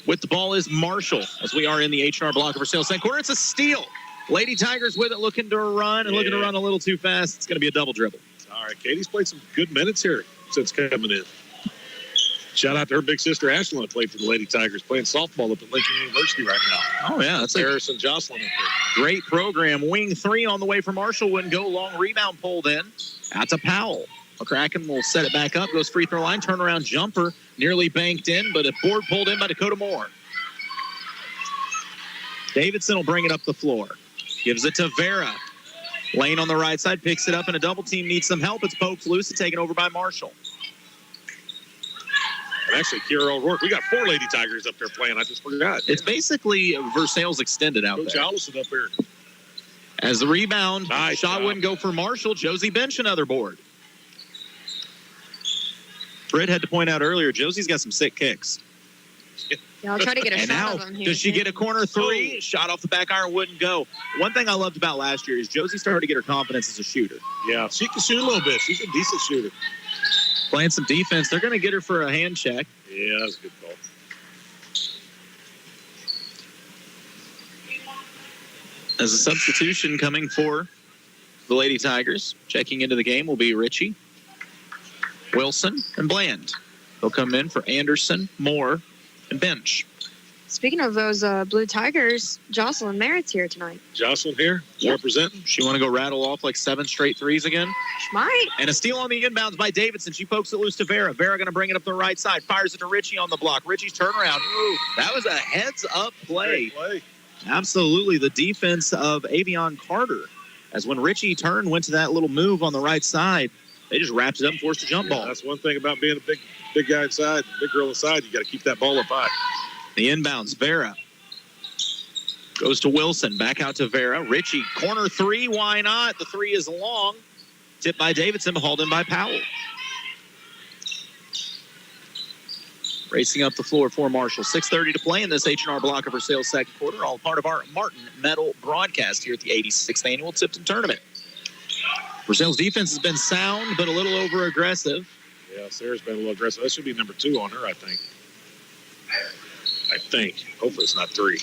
With the ball is Marshall as we are in the H&R block of Versailles second quarter. It's a steal. Lady Tigers with it, looking to run and looking to run a little too fast. It's going to be a double dribble.
All right, Katie's played some good minutes here since coming in. Shout out to her big sister, Ashlyn, played for the Lady Tigers, playing softball up at Lincoln University right now.
Oh, yeah. That's
Harrison Jocelyn up there.
Great program. Wing three on the way for Marshall. Wouldn't go. Long rebound pulled in. Out to Powell. McCracken will set it back up. Goes free throw line. Turnaround jumper. Nearly banked in, but a board pulled in by Dakota Moore. Davidson will bring it up the floor. Gives it to Vera. Lane on the right side. Picks it up, and a double team needs some help. It's poked loose and taken over by Marshall.
And actually, Kiera O'Rourke. We got 4 Lady Tigers up there playing. I just forgot.
It's basically Versailles extended out
Coach
there.
Allison up here.
As the rebound,
Nice
shot
job.
wouldn't go for Marshall. Josie Bench another board. Britt had to point out earlier, Josie's got some sick kicks.
Yeah, I'll try to get a
And
shot
now,
of them here.
does she
too.
get a corner three? Shot off the back iron wouldn't go. One thing I loved about last year is Josie started to get her confidence as a shooter.
Yeah, she can shoot a little bit. She's a decent shooter.
Playing some defense. They're going to get her for a hand check.
Yeah, that's a good call.
As a substitution coming for the Lady Tigers, checking into the game will be Ritchie, Wilson, and Bland. They'll come in for Anderson, Moore, and Bench.
Speaking of those Blue Tigers, Jocelyn Merritt's here tonight.
Jocelyn here,
Yep.
representing.
She want to go rattle off like 7 straight threes again?
She might.
And a steal on the inbounds by Davidson. She pokes it loose to Vera. Vera going to bring it up the right side. Fires it to Ritchie on the block. Ritchie's turnaround. Ooh, that was a heads-up play.
Great play.
Absolutely. The defense of Avion Carter. As when Ritchie turned, went to that little move on the right side, they just wrapped it up and forced a jump ball.
That's one thing about being a big guy inside, big girl inside. You got to keep that ball up high.
The inbounds, Vera. Goes to Wilson. Back out to Vera. Ritchie, corner three. Why not? The three is long. Tipped by Davidson, hauled in by Powell. Racing up the floor for Marshall. 6:30 to play in this H&R block of Versailles second quarter. All part of our Martin Medal broadcast here at the 86th Annual Tipton Tournament. Versailles' defense has been sound, but a little over-aggressive.
Yeah, Sarah's been a little aggressive. That should be number 2 on her, I think. Hopefully it's not 3.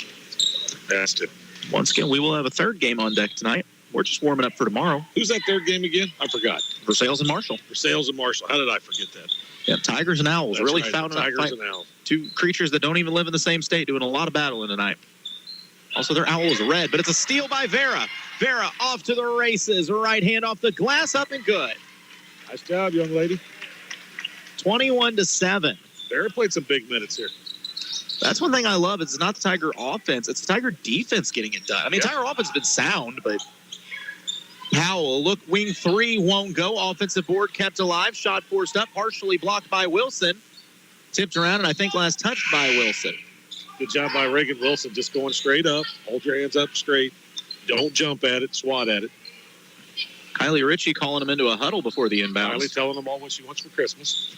That's 2.
Once again, we will have a third game on deck tonight. We're just warming up for tomorrow.
Who's that third game again? I forgot.
Versailles and Marshall.
Versailles and Marshall. How did I forget that?
Yeah, Tigers and Owls.
That's
really
right,
found a
Tigers
fight.
and Owls.
2 creatures that don't even live in the same state doing a lot of battling tonight. Also, their owl is red, but it's a steal by Vera. Vera off to the races. Right hand off the glass, up and good.
Nice job, young lady.
21-7.
Vera played some big minutes here.
That's one thing I love. It's not the Tiger offense. It's the Tiger defense getting it done. I mean,
Yeah.
Tiger offense has been sound, but Powell, look, wing 3 won't go. Offensive board kept alive. Shot forced up, partially blocked by Wilson. Tipped around, and I think last touched by Wilson.
Good job by Reagan Wilson, just going straight up. Hold your hands up straight. Don't jump at it. Swat at it.
Kylie Ritchie calling him into a huddle before the inbounds.
Finally telling them all what she wants for Christmas.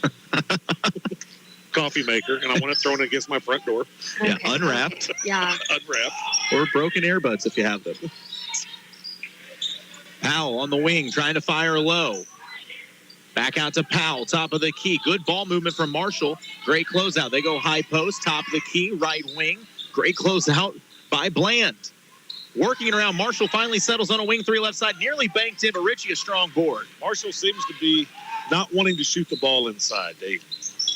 Coffee maker, and I want it thrown against my front door.
Yeah, unwrapped.
Yeah.
Unwrapped.
Or broken earbuds if you have them. Powell on the wing, trying to fire low. Back out to Powell, top of the key. Good ball movement from Marshall. Great closeout. They go high post, top of the key, right wing. Great closeout by Bland. Working it around, Marshall finally settles on a wing 3 left side. Nearly banked in, but Ritchie a strong board.
Marshall seems to be not wanting to shoot the ball inside, Dave.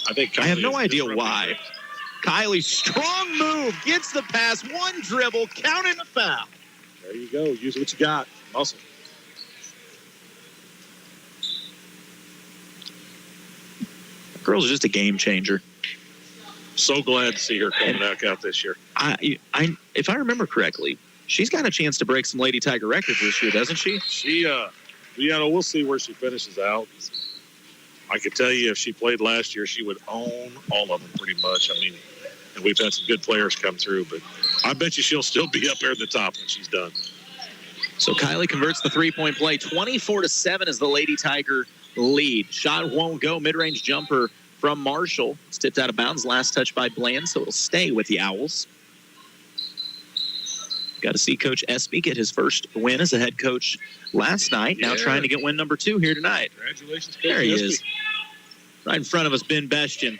I have no idea why. Kylie, strong move, gets the pass, one dribble, counting the foul.
There you go. Use what you got. Muscle.
Girl's just a game changer.
So glad to see her coming back out this year.
If I remember correctly, she's got a chance to break some Lady Tiger records this year, doesn't she?
We'll see where she finishes out. I could tell you if she played last year, she would own all of them pretty much. I mean, and we've had some good players come through, but I bet you she'll still be up there at the top when she's done.
So Kylie converts the 3-point play. 24-7 is the Lady Tiger lead. Shot won't go. Mid-range jumper from Marshall. It's tipped out of bounds. Last touch by Bland, so it'll stay with the Owls. Got to see Coach Espy get his first win as a head coach last night. Now trying to get win number 2 here tonight.
Congratulations, Coach
There he
Espy.
is. Right in front of us, Ben Bestian.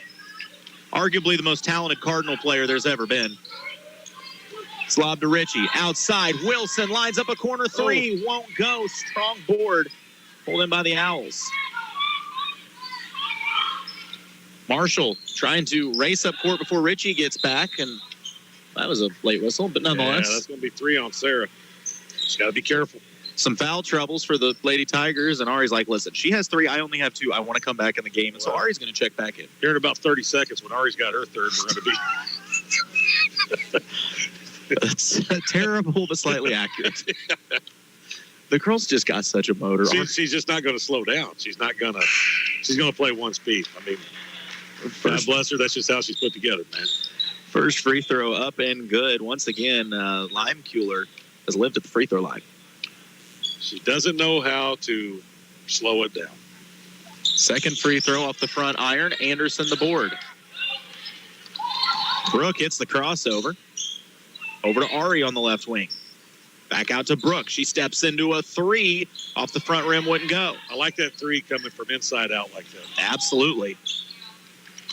Arguably the most talented Cardinal player there's ever been. Slob to Ritchie. Outside, Wilson lines up a corner 3. Won't go. Strong board. Pulled in by the Owls. Marshall trying to race up court before Ritchie gets back, and that was a late whistle, but nonetheless.
Yeah, that's going to be 3 on Sarah. She's got to be careful.
Some foul troubles for the Lady Tigers, and Ari's like, listen, she has 3, I only have 2. I want to come back in the game, and so Ari's going to check back in.
Here in about 30 seconds, when Ari's got her third, we're going to be...
That's terrible, but slightly accurate. The girl's just got such a motor.
She's just not going to slow down. She's going to play one speed. I mean, God bless her. That's just how she's put together, man.
First free throw up and good. Once again, Limeculer has lived at the free throw line.
She doesn't know how to slow it down.
Second free throw off the front iron. Anderson the board. Brooke hits the crossover. Over to Ari on the left wing. Back out to Brooke. She steps into a three. Off the front rim, wouldn't go.
I like that three coming from inside out like that.
Absolutely.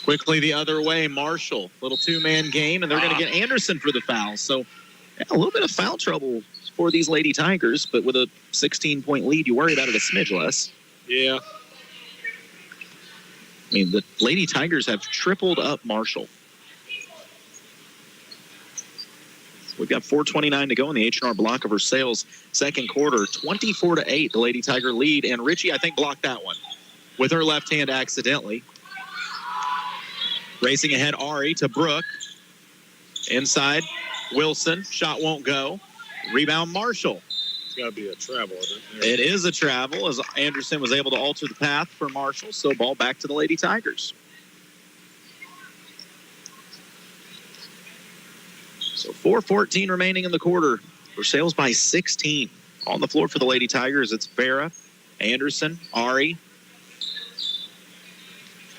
Quickly the other way, Marshall. Little two-man game, and they're going to get Anderson for the foul. So yeah, a little bit of foul trouble for these Lady Tigers, but with a 16-point lead, you worry about it a smidge less.
Yeah.
I mean, the Lady Tigers have tripled up Marshall. We've got 4:29 to go in the H&R block of Versailles second quarter. 24-8, the Lady Tiger lead. And Richie, I think, blocked that one with her left hand accidentally. Racing ahead, Ari to Brooke. Inside, Wilson. Shot won't go. Rebound, Marshall.
It's got to be a travel, isn't it?
It is a travel as Anderson was able to alter the path for Marshall. So ball back to the Lady Tigers. So 4:14 remaining in the quarter. Versailles by 16. On the floor for the Lady Tigers, it's Vera, Anderson, Ari.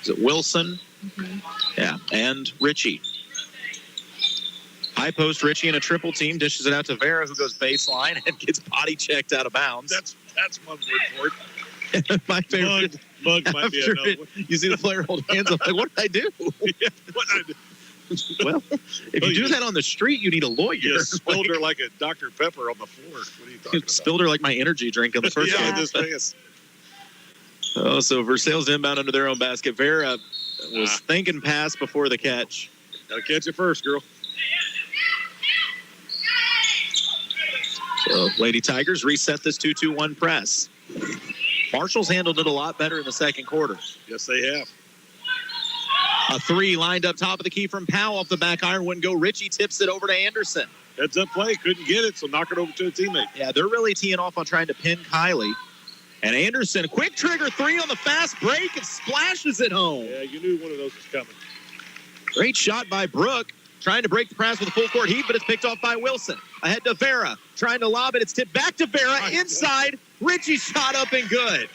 Is it Wilson?
Mm-hmm.
Yeah, and Richie. High post Richie in a triple team, dishes it out to Vera, who goes baseline and gets body checked out of bounds.
That's one word for it.
My favorite.
Mug might be another one.
You see the player hold hands up like, what did I do?
Yeah, what did I do?
Well, if you do that on the street, you need a lawyer.
You spilled her like a Dr. Pepper on the floor. What are you talking about?
Spilled her like my energy drink on the first
yeah,
game.
this face.
Oh, so Versailles inbound under their own basket. Vera was thinking pass before the catch.
Gotta catch it first, girl.
So Lady Tigers reset this 2-2-1 press. Marshall's handled it a lot better in the second quarter.
Yes, they have.
A three lined up top of the key from Powell off the back iron. Wouldn't go. Richie tips it over to Anderson.
Heads up play. Couldn't get it, so knock it over to a teammate.
Yeah, they're really teeing off on trying to pin Kylie. And Anderson, quick trigger three on the fast break and splashes it home.
Yeah, you knew one of those was coming.
Great shot by Brooke. Trying to break the press with a full court heave, but it's picked off by Wilson. Ahead to Vera. Trying to lob it. It's tipped back to Vera. Inside. Richie shot up and good.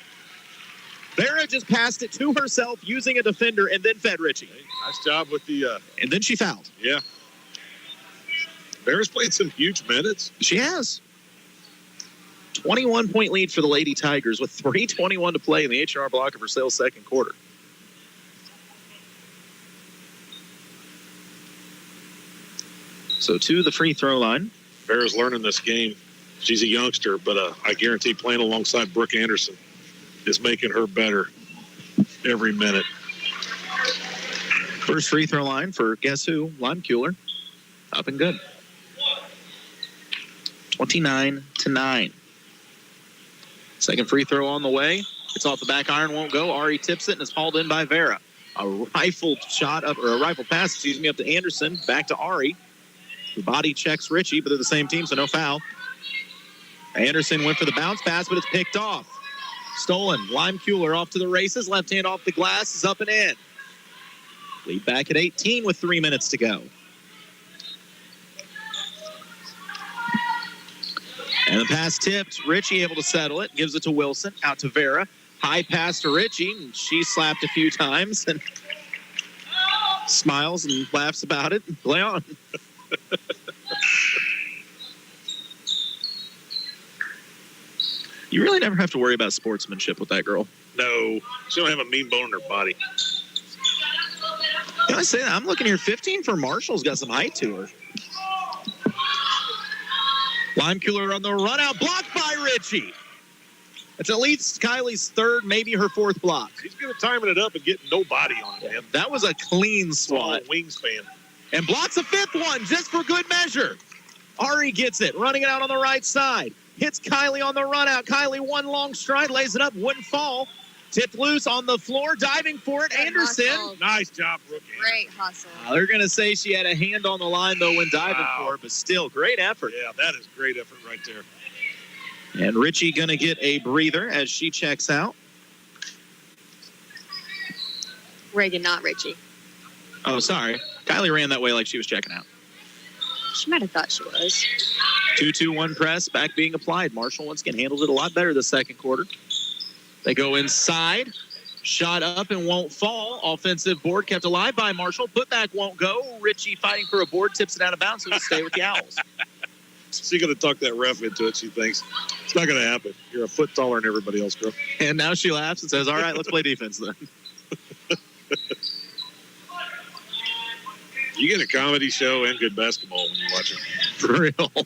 Vera just passed it to herself using a defender and then fed Richie.
Hey, nice job with the...
and then she fouled.
Yeah. Vera's played some huge minutes.
She has. 21-point lead for the Lady Tigers with 3:21 to play in the H&R block of Versailles second quarter. So to the free throw line.
Vera's learning this game. She's a youngster, but I guarantee playing alongside Brooke Anderson is making her better every minute.
First free throw line for guess who? Limeculer. Up and good. 29-9. Second free throw on the way. It's off the back iron, won't go. Ari tips it and it's hauled in by Vera. A rifle pass, up to Anderson. Back to Ari. The body checks Richie, but they're the same team, so no foul. Anderson went for the bounce pass, but it's picked off. Stolen. Limeculer off to the races. Left hand off the glass is up and in. Lead back at 18 with 3 minutes to go. And the pass tipped. Richie able to settle it. Gives it to Wilson. Out to Vera. High pass to Richie. And she slapped a few times and smiles and laughs about it. Play on. You really never have to worry about sportsmanship with that girl.
No, she don't have a mean bone in her body.
Can I say that? I'm looking here. 15 for Marshall's got some height to her. Limeculer on the run out. Blocked by Richie. It's at least Kylie's third, maybe her fourth block.
She's good at timing it up and getting no body on it, man.
That was a clean swat.
Wingspan.
And blocks a fifth one just for good measure. Ari gets it. Running it out on the right side. Hits Kylie on the run out. Kylie one long stride. Lays it up. Wouldn't fall. Tipped loose on the floor. Diving for it.
Good
Anderson.
hustle.
Nice job, rookie.
Great hustle.
They're going to say she had a hand on the line, though, when diving for it. But still, great effort.
Yeah, that is great effort right there.
And Richie going to get a breather as she checks out.
Reagan, not Richie.
Oh, sorry. Kylie ran that way like she was checking out.
She might have thought she was.
2-2-1 press, back being applied. Marshall once again handled it a lot better the second quarter. They go inside. Shot up and won't fall. Offensive board kept alive by Marshall. Putback won't go. Richie fighting for a board, tips it out of bounds, so he'll stay with the Owls.
She's going to talk that ref into it, she thinks. It's not going to happen. You're a foot taller than everybody else, girl.
And now she laughs and says, all right, let's play defense then.
You get a comedy show and good basketball when you watch it.
For real.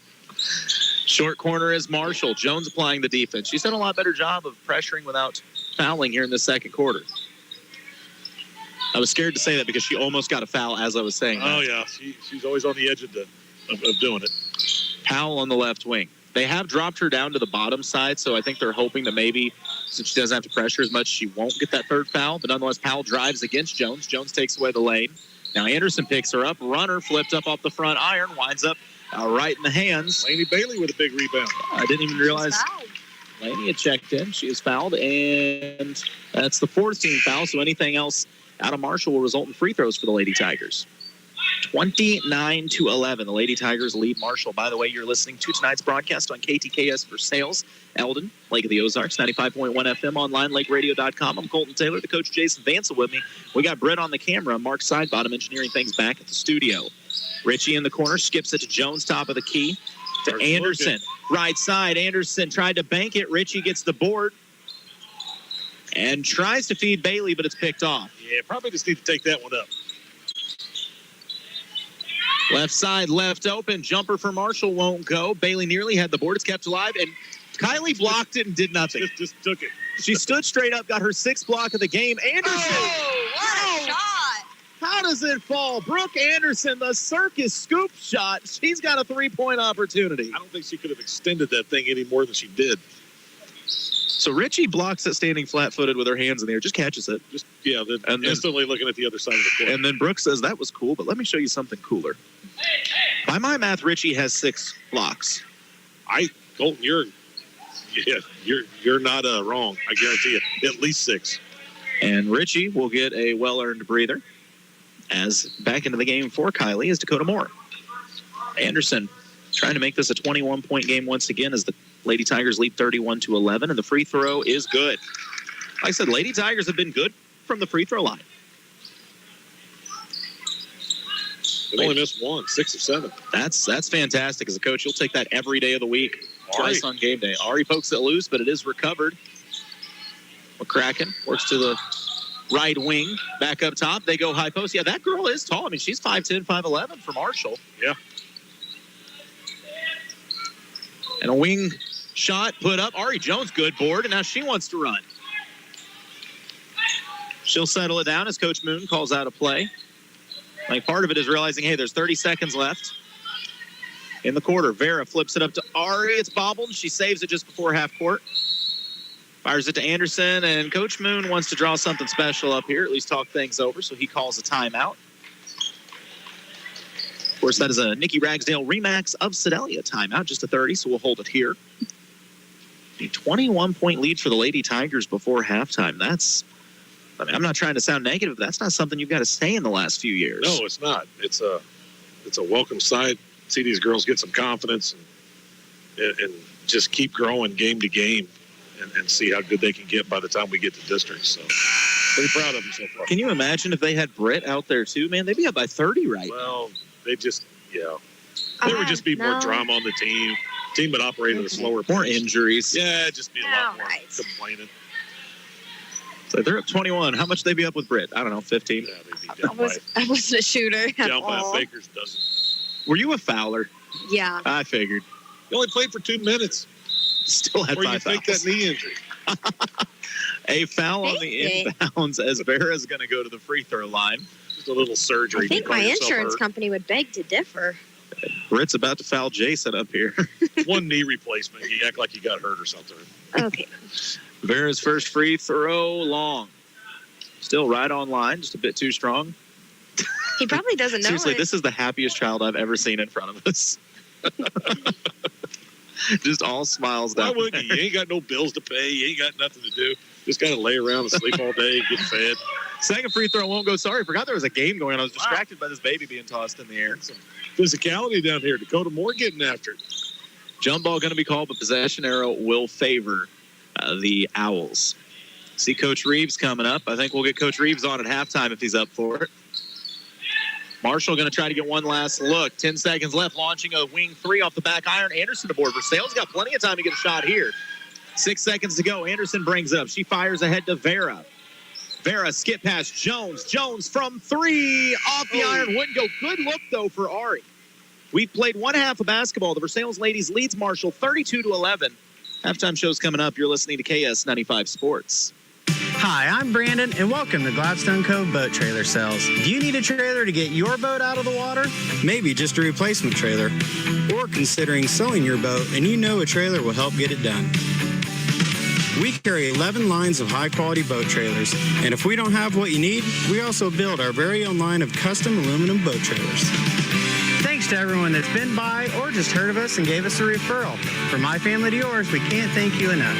Short corner is Marshall. Jones applying the defense. She's done a lot better job of pressuring without fouling here in the second quarter. I was scared to say that because she almost got a foul as I was saying that.
Oh, yeah. She's always on the edge of doing it.
Powell on the left wing. They have dropped her down to the bottom side, so I think they're hoping that maybe since she doesn't have to pressure as much, she won't get that third foul. But nonetheless, Powell drives against Jones. Jones takes away the lane. Now Anderson picks her up. Runner flipped up off the front iron. Winds up right in the hands.
Laney Bailey with a big rebound.
I didn't even realize Laney had checked in. She is fouled, and that's the fourth team foul. So anything else out of Marshall will result in free throws for the Lady Tigers. 29-11. The Lady Tigers lead Marshall. By the way, you're listening to tonight's broadcast on KTKS Versailles, Eldon, Lake of the Ozarks, 95.1 FM, online, lakeradio.com. I'm Colton Taylor, the coach Jason Vancil with me. We got Brett on the camera, Mark Sidebottom engineering things back at the studio. Richie in the corner, skips it to Jones, top of the key, to Anderson. Right side, Anderson tried to bank it. Richie gets the board and tries to feed Bailey, but it's picked off.
Yeah, probably just need to take that one up.
Left side, left open. Jumper for Marshall won't go. Bailey nearly had the board. It's kept alive, and Kylie blocked it and did nothing.
Just took it.
She stood straight up, got her sixth block of the game. Anderson!
Oh, what a shot!
How does it fall? Brooke Anderson, the circus scoop shot. She's got a three-point opportunity.
I don't think she could have extended that thing any more than she did.
So Richie blocks it standing flat-footed with her hands in the air, just catches it.
Then instantly looking at the other side of the court.
And then Brooke says, that was cool, but let me show you something cooler. By my math, Richie has 6 blocks.
Colton, you're not wrong. I guarantee you, at least 6.
And Richie will get a well-earned breather as back into the game for Kylie is Dakota Moore. Anderson trying to make this a 21-point game once again as the Lady Tigers lead 31-11, and the free throw is good. Like I said, Lady Tigers have been good from the free throw line.
They've only missed 1, 6 of 7.
That's fantastic. As a coach, you'll take that every day of the week, twice on game day. Ari pokes it loose, but it is recovered. McCracken works to the right wing, back up top. They go high post. Yeah, that girl is tall. I mean, she's 5'10", 5'11" for Marshall.
Yeah.
And a wing shot put up. Ari Jones, good board, and now she wants to run. She'll settle it down as Coach Moon calls out a play. Like part of it is realizing, hey, there's 30 seconds left in the quarter. Vera flips it up to Ari. It's bobbled. She saves it just before half court. Fires it to Anderson, and Coach Moon wants to draw something special up here, at least talk things over, so he calls a timeout. Of course, that is a Nikki Ragsdale Remax of Sedalia timeout, just a 30, so we'll hold it here. The 21-point lead for the Lady Tigers before halftime. I'm not trying to sound negative, but that's not something you've got to say in the last few years.
No, it's not. It's a welcome sight. See these girls get some confidence and just keep growing game to game and see how good they can get by the time we get to districts. So pretty proud of them so far.
Can you imagine if they had Britt out there too, man? They'd be up by 30 right now.
Well, there would just be more drama on the team. Team would operate at a slower pace.
More injuries.
Yeah, it'd just be a lot more complaining.
So they're up 21. How much they be up with Britt? I don't know, 15.
Yeah, they'd be down
I wasn't a shooter at
down by
all.
a baker's dozen.
Were you a fouler?
Yeah.
I figured.
You only played for 2 minutes.
Still had
Where
5
you
fouls.
fake that knee injury.
A foul on the inbounds as Vera's going to go to the free throw line.
Just a little surgery.
I think my insurance company would beg to differ.
Britt's about to foul Jason up here.
One knee replacement. You act like you got hurt or something.
Okay.
Vera's first free throw, long. Still right on line, just a bit too strong.
He probably doesn't know
Seriously,
it.
this is the happiest child I've ever seen in front of us. Just all smiles down.
Why wouldn't you? You ain't got no bills to pay. You ain't got nothing to do. Just got to lay around and sleep all day, get fed.
Second free throw won't go. Sorry, forgot there was a game going on. I was distracted by this baby being tossed in the air.
Some physicality down here. Dakota Moore getting after it.
Jump ball going to be called, but possession arrow will favor the Owls. See Coach Reeves coming up. I think we'll get Coach Reeves on at halftime if he's up for it. Marshall going to try to get one last look. 10 seconds left, launching a wing three off the back iron. Anderson aboard. Versailles got plenty of time to get a shot here. 6 seconds to go. Anderson brings it up. She fires ahead to Vera. Vera skip past Jones. Jones from three. Off the iron. Wouldn't go. Good look, though, for Ari. We've played one half of basketball. The Versailles ladies leads Marshall 32-11. Halftime show's coming up. You're listening to KS 95 Sports.
Hi, I'm Brandon, and welcome to Gladstone Cove Boat Trailer Sales. Do you need a trailer to get your boat out of the water? Maybe just a replacement trailer. Or considering selling your boat and you know a trailer will help get it done. We carry 11 lines of high-quality boat trailers, and if we don't have what you need, we also build our very own line of custom aluminum boat trailers. Thanks to everyone that's been by or just heard of us and gave us a referral. From my family to yours, we can't thank you enough.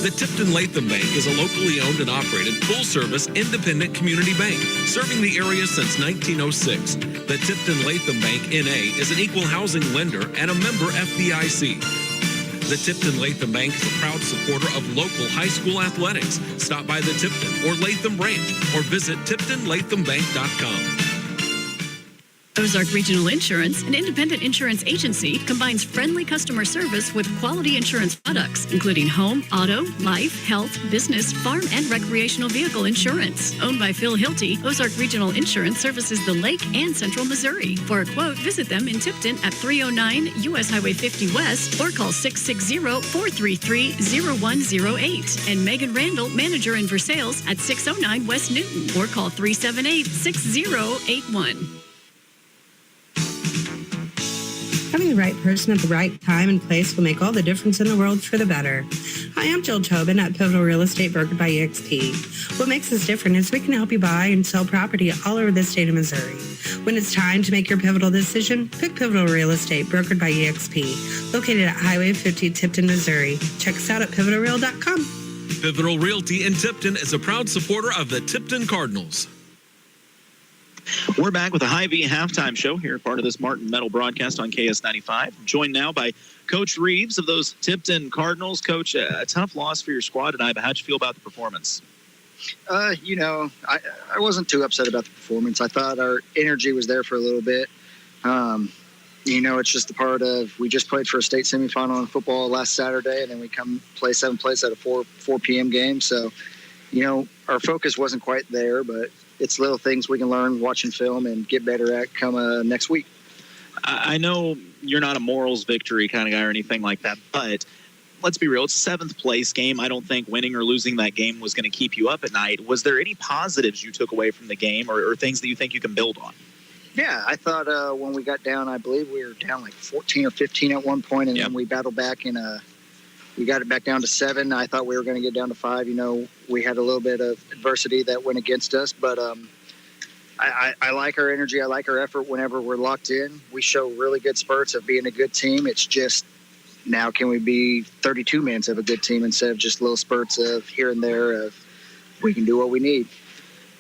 The Tipton Latham Bank is a locally owned and operated, full-service, independent community bank, serving the area since 1906. The Tipton Latham Bank, N.A. is an equal housing lender and a member FDIC. The Tipton Latham Bank is a proud supporter of local high school athletics. Stop by the Tipton or Latham branch or visit TiptonLathamBank.com.
Ozark Regional Insurance, an independent insurance agency, combines friendly customer service with quality insurance products, including home, auto, life, health, business, farm, and recreational vehicle insurance. Owned by Phil Hilty, Ozark Regional Insurance services the Lake and Central Missouri. For a quote, visit them in Tipton at 309 U.S. Highway 50 West or call 660-433-0108. And Megan Randall, manager in Versailles at 609 West Newton or call 378-6081.
Having the right person at the right time and place will make all the difference in the world for the better. Hi, I'm Jill Tobin at Pivotal Real Estate brokered by eXp. What makes us different is we can help you buy and sell property all over the state of Missouri. When it's time to make your pivotal decision, pick Pivotal Real Estate brokered by eXp, located at Highway 50, Tipton, Missouri. Check us out at pivotalreal.com.
Pivotal Realty in Tipton is a proud supporter of the Tipton Cardinals.
We're back with a Hy-Vee halftime show here, part of this Martin Metal broadcast on KS95. Joined now by Coach Reeves of those Tipton Cardinals. Coach, a tough loss for your squad tonight, but how'd you feel about the performance?
I wasn't too upset about the performance. I thought our energy was there for a little bit. It's just a part of, we just played for a state semifinal in football last Saturday, and then we come play 7 plays at a 4 p.m. game. So, our focus wasn't quite there, but it's little things we can learn watching film and get better at come next week.
I know you're not a morals victory kind of guy or anything like that, but let's be real. It's a 7th place game. I don't think winning or losing that game was going to keep you up at night. Was there any positives you took away from the game or things that you think you can build on?
Yeah, I thought when we got down, I believe we were down like 14 or 15 at one point, and then we battled back and we got it back down to 7. I thought we were going to get down to 5. We had a little bit of adversity that went against us, but I like our energy. I like our effort whenever we're locked in. We show really good spurts of being a good team. It's just now can we be 32 minutes of a good team instead of just little spurts of here and there of we can do what we need.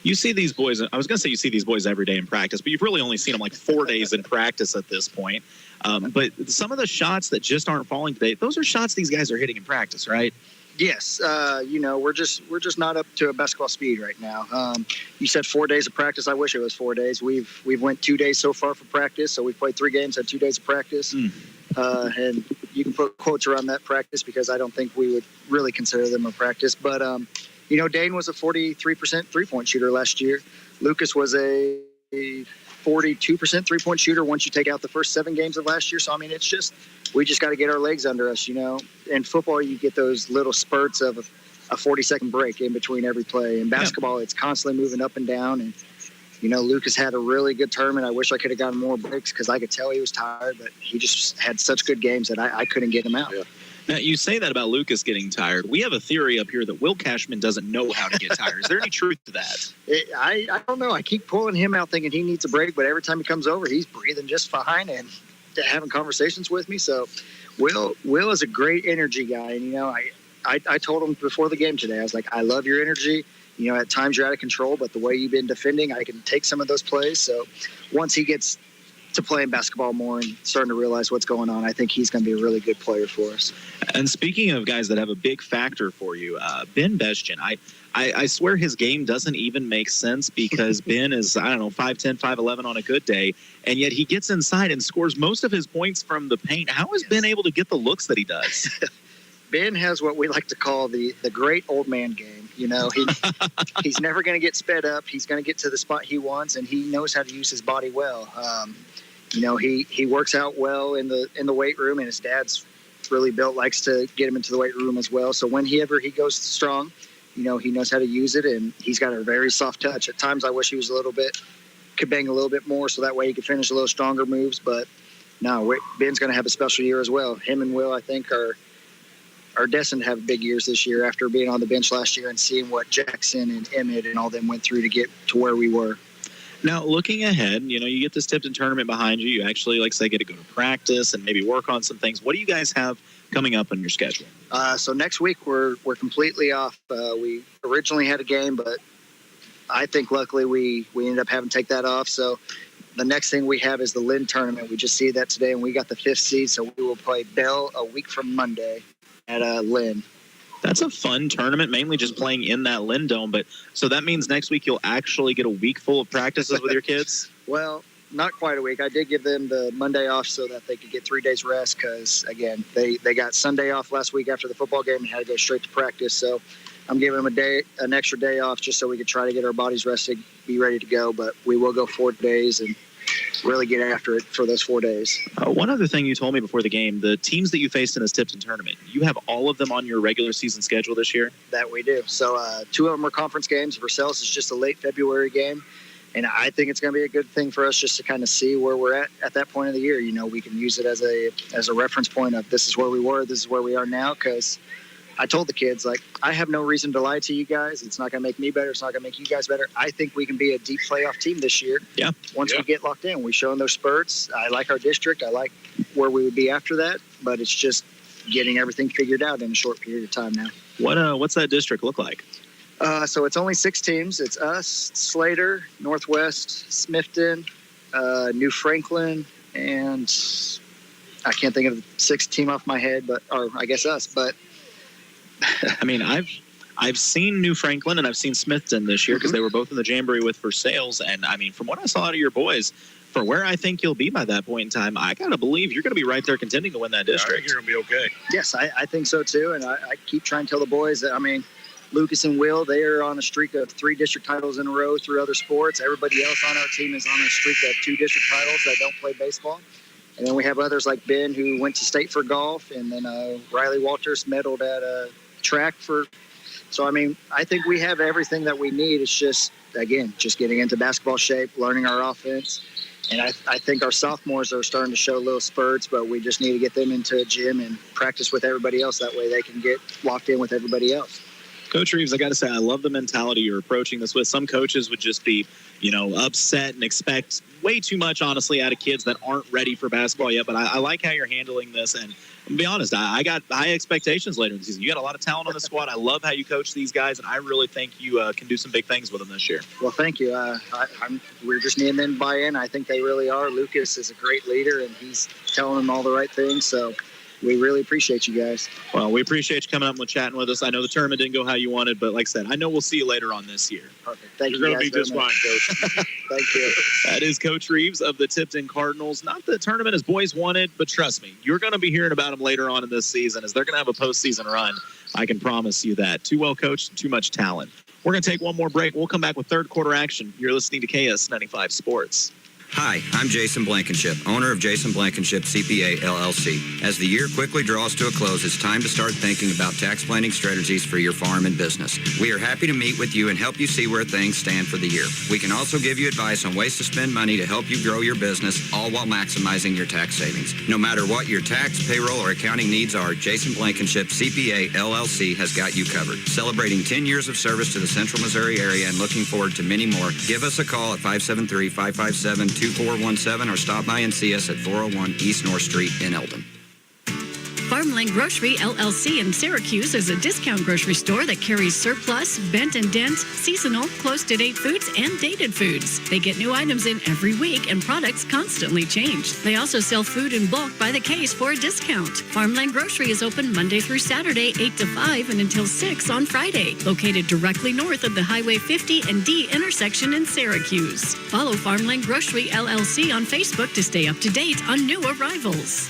You see these boys, I was going to say you see these boys every day in practice, but you've really only seen them like 4 days in practice at this point. But some of the shots that just aren't falling today, those are shots these guys are hitting in practice, right?
Yes. We're just not up to a basketball speed right now. You said 4 days of practice. I wish it was 4 days. We've went 2 days so far for practice. So we've played 3 games, had 2 days of practice. And you can put quotes around that practice because I don't think we would really consider them a practice. But, Dane was a 43% three-point shooter last year. Lucas was a 42% three-point shooter once you take out the first 7 games of last year. So, it's just we just got to get our legs under us, In football, you get those little spurts of a 40-second break in between every play. In basketball, it's constantly moving up and down. And, Lucas had a really good tournament. I wish I could have gotten more breaks because I could tell he was tired, but he just had such good games that I couldn't get him out.
Yeah. Now, you say that about Lucas getting tired. We have a theory up here that Will Cashman doesn't know how to get tired. Is there any truth to that?
I don't know. I keep pulling him out thinking he needs a break, but every time he comes over, he's breathing just fine and having conversations with me. So Will is a great energy guy. And, I told him before the game today, I was like, I love your energy. You know, at times you're out of control, but the way you've been defending, I can take some of those plays. So once he gets to playing basketball more and starting to realize what's going on, I think he's going to be a really good player for us.
And speaking of guys that have a big factor for you, Ben Bestien, I swear his game doesn't even make sense because Ben is, 5'10", 5'11" on a good day, and yet he gets inside and scores most of his points from the paint. How has Ben able to get the looks that he does?
Ben has what we like to call the great old man game. You know, he's never going to get sped up. He's going to get to the spot he wants, and he knows how to use his body well. You know, he works out well in the weight room, and his dad's really built, likes to get him into the weight room as well. So whenever he goes strong, you know, he knows how to use it, and he's got a very soft touch. At times I wish he was could bang a little bit more so that way he could finish a little stronger moves. But no, Ben's going to have a special year as well. Him and Will, I think, are destined to have big years this year after being on the bench last year and seeing what Jackson and Emmett and all them went through to get to where we were.
Now, looking ahead, you know, you get this Tipton tournament behind you. You actually, like I say, get to go to practice and maybe work on some things. What do you guys have coming up on your schedule?
So next week we're completely off. We originally had a game, but I think luckily we ended up having to take that off. So the next thing we have is the Lynn tournament. We just see that today, and we got the 5th seed, so we will play Bell a week from Monday at Lynn.
That's a fun tournament, mainly just playing in that Lynn Dome. But so that means next week you'll actually get a week full of practices with your kids?
Well, not quite a week. I did give them the Monday off so that they could get 3 days rest because, again, they got Sunday off last week after the football game and had to go straight to practice. So I'm giving them an extra day off just so we could try to get our bodies rested, be ready to go. But we will go 4 days and really get after it for those 4 days.
One other thing you told me before the game, the teams that you faced in this Tipton tournament, you have all of them on your regular season schedule this year?
That we do. So 2 of them are conference games. Versailles is just a late February game. And I think it's going to be a good thing for us just to kind of see where we're at that point of the year. You know, we can use it as a reference point of this is where we were, this is where we are now, because I told the kids, like, I have no reason to lie to you guys. It's not going to make me better. It's not going to make you guys better. I think we can be a deep playoff team this year.
Yeah.
Once we get locked in, we've shown those spurts. I like our district. I like where we would be after that. But it's just getting everything figured out in a short period of time now.
What's that district look like?
So it's only 6 teams. It's us, Slater, Northwest, Smithton, New Franklin, and I can't think of the 6th team off my head, or I guess us. But
I mean, I've seen New Franklin and I've seen Smithton this year because they were both in the Jamboree with Versailles. And I mean, from what I saw out of your boys, for where I think you'll be by that point in time, I got to believe you're going to be right there contending to win that district.
I think you're going to be okay.
Yes, I think so too. And I keep trying to tell the boys that, I mean, Lucas and Will, they are on a streak of 3 district titles in a row through other sports. Everybody else on our team is on a streak of 2 district titles that don't play baseball. And then we have others like Ben who went to state for golf, and then Riley Walters medaled at track for. So, I mean, I think we have everything that we need. It's just, again, just getting into basketball shape, learning our offense. And I think our sophomores are starting to show little spurts, but we just need to get them into a gym and practice with everybody else. That way they can get locked in with everybody else.
Coach Reeves, I got to say, I love the mentality you're approaching this with. Some coaches would just be, upset and expect way too much, honestly, out of kids that aren't ready for basketball yet. But I like how you're handling this. And to be honest, I got high expectations later in the season. You got a lot of talent on the squad. I love how you coach these guys, and I really think you can do some big things with them this year.
Well, thank you. We're just needing them to buy in. I think they really are. Lucas is a great leader, and he's telling them all the right things. So we really appreciate you guys.
Well, we appreciate you coming up and chatting with us. I know the tournament didn't go how you wanted, but like I said, I know we'll see you later on this year.
Perfect. Thank you.
You're going to be just fine, Coach.
Thank you.
That is Coach Reeves of the Tipton Cardinals. Not the tournament as boys wanted, but trust me, you're going to be hearing about them later on in this season as they're going to have a postseason run. I can promise you that. Too well coached, too much talent. We're going to take one more break. We'll come back with third quarter action. You're listening to KS95 Sports.
Hi, I'm Jason Blankenship, owner of Jason Blankenship CPA LLC. As the year quickly draws to a close, it's time to start thinking about tax planning strategies for your farm and business. We are happy to meet with you and help you see where things stand for the year. We can also give you advice on ways to spend money to help you grow your business, all while maximizing your tax savings. No matter what your tax, payroll, or accounting needs are, Jason Blankenship CPA LLC has got you covered. Celebrating 10 years of service to the Central Missouri area and looking forward to many more, give us a call at 573-557-2417 or stop by and see us at 401 East North Street in Eldon.
Farmland Farmland Grocery LLC in Syracuse is a discount grocery store that carries surplus, bent and dense, seasonal, close-to-date foods, and dated foods. They get new items in every week, and products constantly change. They also sell food in bulk by the case for a discount. Farmland Grocery is open Monday through Saturday, 8 to 5, and until 6 on Friday. Located directly north of the Highway 50 and D intersection in Syracuse. Follow Farmland Grocery LLC on Facebook to stay up to date on new arrivals.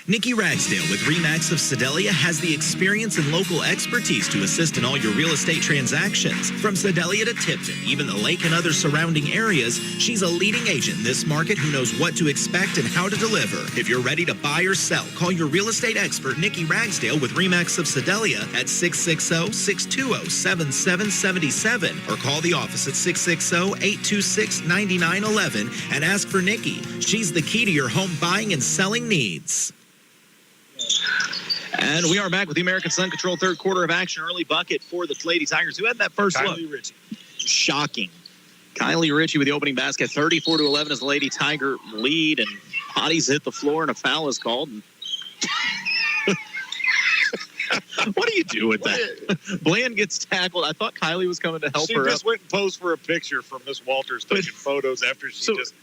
Nikki Ragsdale with RE/MAX of Sedalia has the experience and local expertise to assist in all your real estate transactions. From Sedalia to Tipton, even the lake and other surrounding areas, she's a leading agent in this market who knows what to expect and how to deliver. If you're ready to buy or sell, call your real estate expert, Nikki Ragsdale with RE/MAX of Sedalia at 660-620-7777 or call the office at 660-826-9911 and ask for Nikki. She's the key to your home buying and selling needs.
And we are back with the American Sun Control third quarter of action. Early bucket for the Lady Tigers. Who had that first look?
Kylie Ritchie.
Shocking. Kylie Ritchie with the opening basket. 34-11 as the Lady Tiger lead, and bodies hit the floor and a foul is called. What do you do with that? Bland gets tackled. I thought Kylie was coming to help her.
She just went and posed for a picture from Miss Walters taking photos after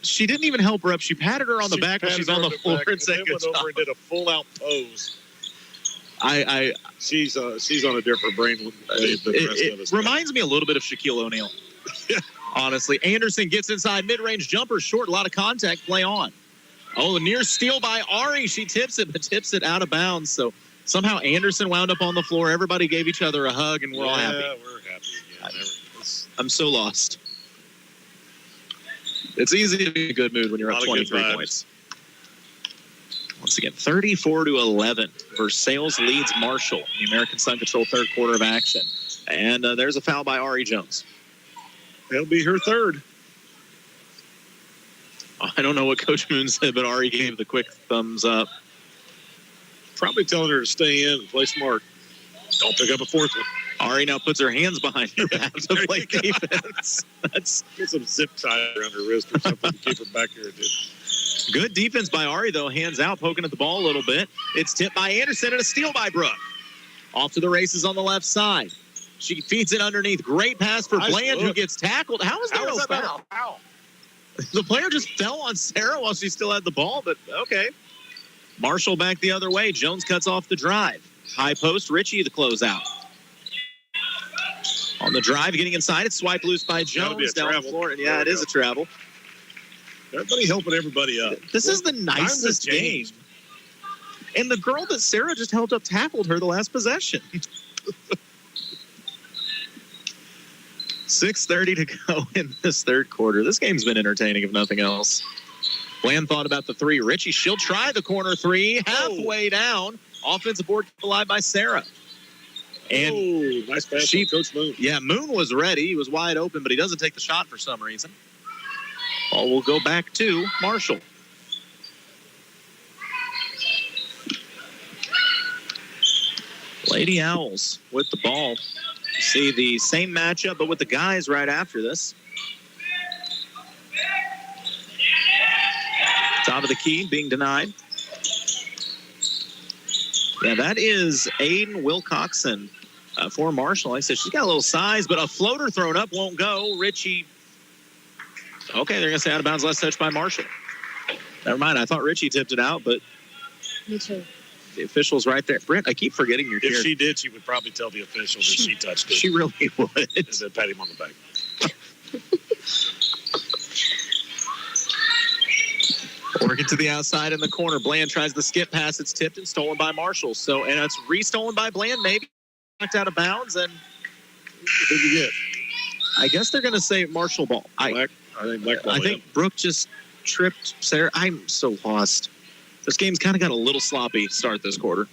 she didn't even help her up. She patted her on the back when she's on the floor and said good job.
Went over and did a full-out pose. She's on a different brain than the rest of us.
It reminds me a little bit of Shaquille O'Neal. Honestly, Anderson gets inside, mid-range jumper, short, a lot of contact, play on. Oh, the near steal by Ari. She tips it, but tips it out of bounds. So somehow Anderson wound up on the floor. Everybody gave each other a hug, and we're all happy.
Yeah, we're happy again.
I'm so lost. It's easy to be in a good mood when you're up 23 points. Once again, 34-11. Versailles leads Marshall in the American Sun Control third quarter of action. And there's a foul by Ari Jones.
That'll be her third.
I don't know what Coach Moon said, but Ari gave the quick thumbs up.
Probably telling her to stay in and play smart. Don't pick up a fourth one.
Ari now puts her hands behind her back to play defense.
Get some zip tie around her wrist or something to keep her back here, dude.
Good defense by Ari, though. Hands out, poking at the ball a little bit. It's tipped by Anderson and a steal by Brooke. Off to the races on the left side. She feeds it underneath. Great pass for Bland, who gets tackled. How is there a foul? The player just fell on Sarah while she still had the ball, but okay. Marshall back the other way. Jones cuts off the drive. High post, Ritchie the closeout. On the drive, getting inside, it's swiped loose by Jones down the floor. Yeah, it is a travel.
Everybody helping everybody up.
This is the nicest game. And the girl that Sarah just helped up tackled her the last possession. 6:30 to go in this third quarter. This game's been entertaining, if nothing else. Bland thought about the three. Ritchie, she'll try the corner three. Halfway down. Offensive board applied by Sarah. And
nice pass from Coach Moon.
Yeah, Moon was ready. He was wide open, but he doesn't take the shot for some reason. Ball will go back to Marshall. Lady Owls with the ball. See the same matchup, but with the guys right after this. Top of the key being denied. Yeah, that is Aiden Wilcoxon for Marshall. Like I said, she's got a little size, but a floater thrown up won't go. Ritchie. Okay, they're going to say out of bounds, last touch by Marshall. Never mind. I thought Ritchie tipped it out, but
me too.
The official's right there. Brent, I keep forgetting your chair.
If she did, she would probably tell the official that she touched it.
She really would.
And then pat him on the back.
Working to the outside in the corner. Bland tries the skip pass. It's tipped and stolen by Marshall. So, and it's re-stolen by Bland, maybe. Knocked out of bounds. And
who'd you get?
I guess they're going to say Marshall ball.
I
think Brooke just tripped Sarah. I'm so lost. This game's kind of got a little sloppy start this quarter.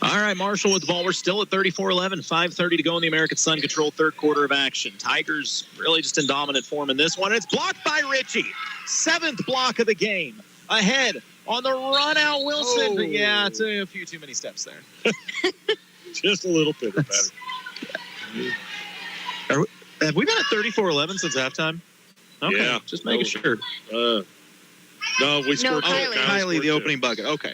All right, Marshall with the ball. We're still at 34-11, 5:30 to go in the American Sun Control third quarter of action. Tigers really just in dominant form in this one. It's blocked by Ritchie. 7th block of the game. Ahead on the run out, Wilson. But yeah, it's a few too many steps there.
Just a little bit better.
Have we been at 34-11 since halftime? Okay,
yeah,
just making sure.
No, we scored.
Kylie, the opening bucket. Okay.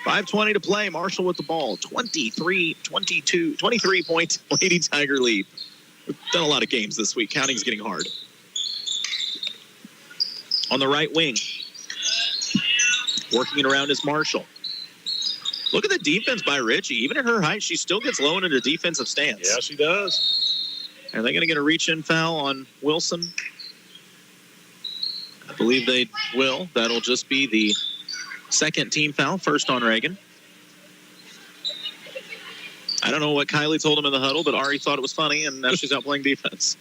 5:20 to play. Marshall with the ball. 23-point Lady Tiger lead. We've done a lot of games this week. Counting's getting hard. On the right wing. Working it around is Marshall. Look at the defense by Richie. Even at her height, she still gets low into the defensive stance.
Yeah, she does.
Are they going to get a reach-in foul on Wilson? I believe they will. That'll just be the second team foul, first on Reagan. I don't know what Kylie told him in the huddle, but Ari thought it was funny, and now she's out playing defense.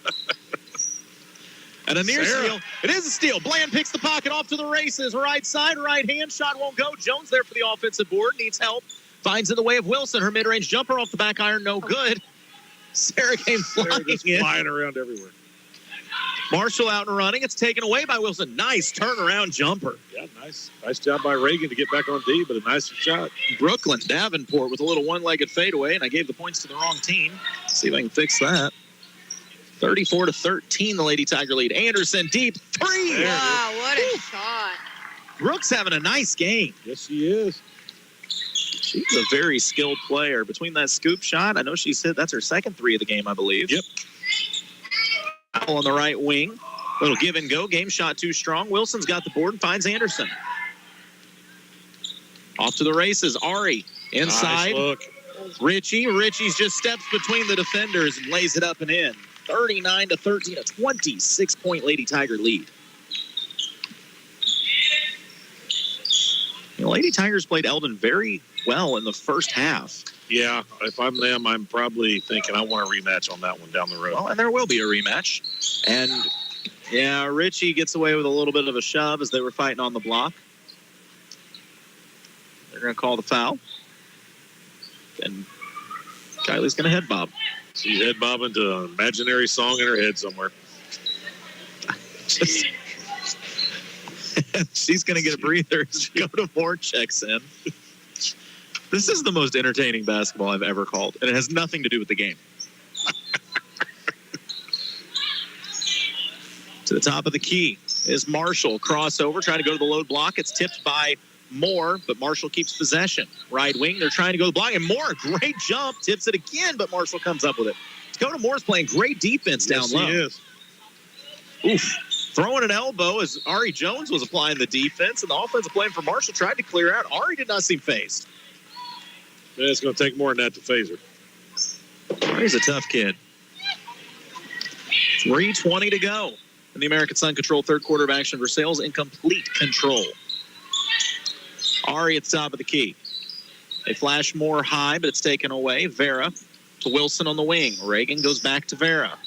And a near steal. It is a steal. Bland picks the pocket off to the races. Right side, right hand. Shot won't go. Jones there for the offensive board. Needs help. Finds in the way of Wilson. Her mid-range jumper off the back iron. No good. Sarah came flying in.
Flying around everywhere.
Marshall out and running. It's taken away by Wilson. Nice turnaround jumper.
Yeah, nice. Nice job by Reagan to get back on D, but a nice shot.
Brooklyn Davenport with a little one-legged fadeaway, and I gave the points to the wrong team. See if I can fix that. 34-13, the Lady Tiger lead. Anderson deep three.
Wow, what a shot.
Brooks having a nice game.
Yes, she is.
She's a very skilled player. Between that scoop shot, I know she's hit. That's her second three of the game, I believe.
Yep.
On the right wing. Little give and go. Game shot too strong. Wilson's got the board and finds Anderson. Off to the races. Ari inside.
Nice look.
Richie's just steps between the defenders and lays it up and in. 39-13, a 26-point Lady Tiger lead. The Lady Tigers played Eldon very well in the first half.
Yeah, if I'm them, I'm probably thinking I want a rematch on that one down the road.
Well, and there will be a rematch. And, yeah, Richie gets away with a little bit of a shove as they were fighting on the block. They're going to call the foul. And Kylie's going to head bob.
She's head bobbing to an imaginary song in her head somewhere.
She's going to get a breather as Dakota Moore checks in. This is the most entertaining basketball I've ever called, and it has nothing to do with the game. To the top of the key is Marshall. Crossover, trying to go to the load block. It's tipped by Moore, but Marshall keeps possession. Right wing, they're trying to go to the block, and Moore, great jump, tips it again, but Marshall comes up with it. Dakota Moore's playing great defense down low.
Yes, he is.
Oof. Throwing an elbow as Ari Jones was applying the defense, and the offensive play for Marshall tried to clear out. Ari did not seem phased.
Yeah, it's going to take more than that to phase her.
Ari's a tough kid. 3:20 to go. In the American Sun Control third quarter of action, Versailles in complete control. Ari at the top of the key. They flash Moore high, but it's taken away. Vera to Wilson on the wing. Reagan goes back to Vera.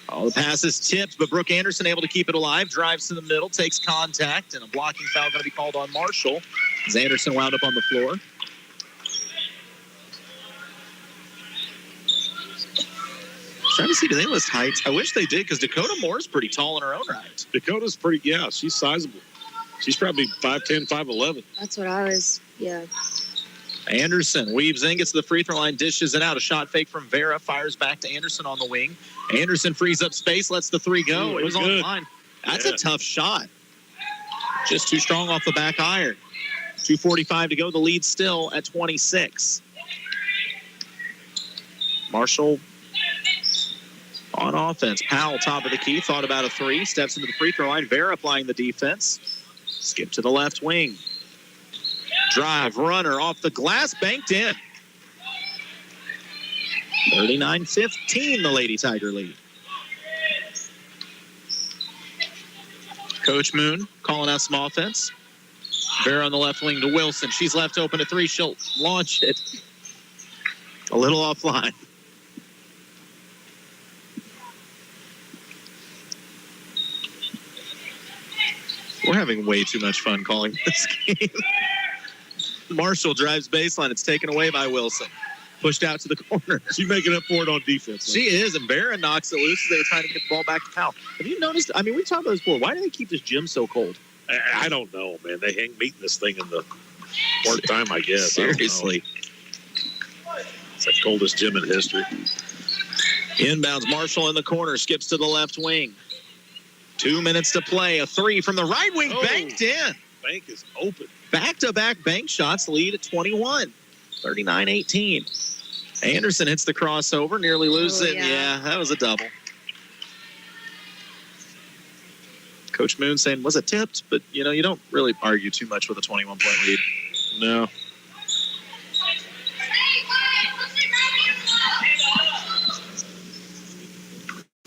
Oh, the pass is tipped, but Brooke Anderson able to keep it alive. Drives to the middle, takes contact, and a blocking foul going to be called on Marshall as Anderson wound up on the floor. Trying to see, do they list heights? I wish they did, because Dakota Moore's pretty tall in her own right.
Dakota's pretty, yeah, she's sizable. She's probably 5'10", 5'11".
That's what I was, yeah.
Anderson weaves in, gets to the free throw line, dishes it out. A shot fake from Vera, fires back to Anderson on the wing. Anderson frees up space, lets the three go.
Ooh,
it was on the line. That's a tough shot. Just too strong off the back iron. 2:45 to go. The lead still at 26. Marshall on offense. Powell, top of the key, thought about a three. Steps into the free throw line. Vera applying the defense. Skip to the left wing. Drive, runner off the glass, banked in. 39-15, the Lady Tiger lead. Coach Moon calling out some offense. Vera on the left wing to Wilson. She's left open at three. She'll launch it a little offline. We're having way too much fun calling this game. Marshall drives baseline. It's taken away by Wilson. Pushed out to the corner.
She's making up for it on defense.
She is, and Barron knocks it loose as they were trying to get the ball back to Powell. Have you noticed? I mean, we talked about this before. Why do they keep this gym so cold?
I don't know, man. They hang meat in this thing in the part-time, I guess.
Seriously.
It's the coldest gym in history.
Inbounds. Marshall in the corner. Skips to the left wing. 2 minutes to play. A three from the right wing, banked in.
Bank is open.
Back-to-back bank shots, lead at 21. 39-18. Anderson hits the crossover, nearly loses it. Yeah, that was a double. Coach Moon saying, was it tipped? But, you don't really argue too much with a 21-point lead.
No.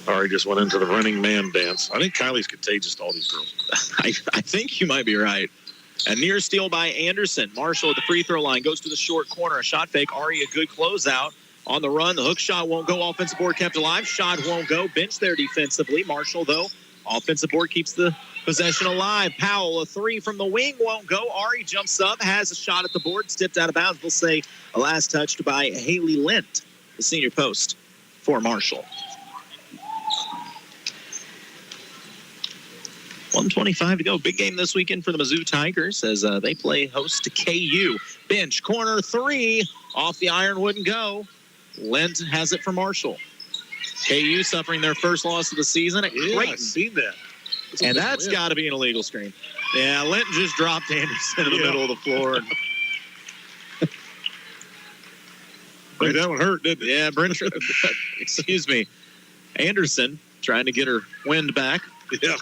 Ari just went into the running man dance. I think Kylie's contagious to all these girls.
I think you might be right. A near steal by Anderson. Marshall at the free throw line goes to the short corner. A shot fake. Ari, a good closeout. On the run, the hook shot won't go. Offensive board kept alive. Shot won't go. Bench there defensively. Marshall, though, offensive board keeps the possession alive. Powell, a three from the wing, won't go. Ari jumps up, has a shot at the board, stepped out of bounds. We'll say a last touched by Haley Lent, the senior post for Marshall. 1:25 to go. Big game this weekend for the Mizzou Tigers as they play host to KU. Bench, corner three, off the iron, wouldn't go. Lent has it for Marshall. KU suffering their first loss of the season at Creighton.
I've seen that.
And that's got to be an illegal screen. Yeah, Lent just dropped Anderson in the middle of the floor.
Boy, that one hurt, didn't it?
Yeah, Brent, excuse me. Anderson trying to get her wind back.
Yeah.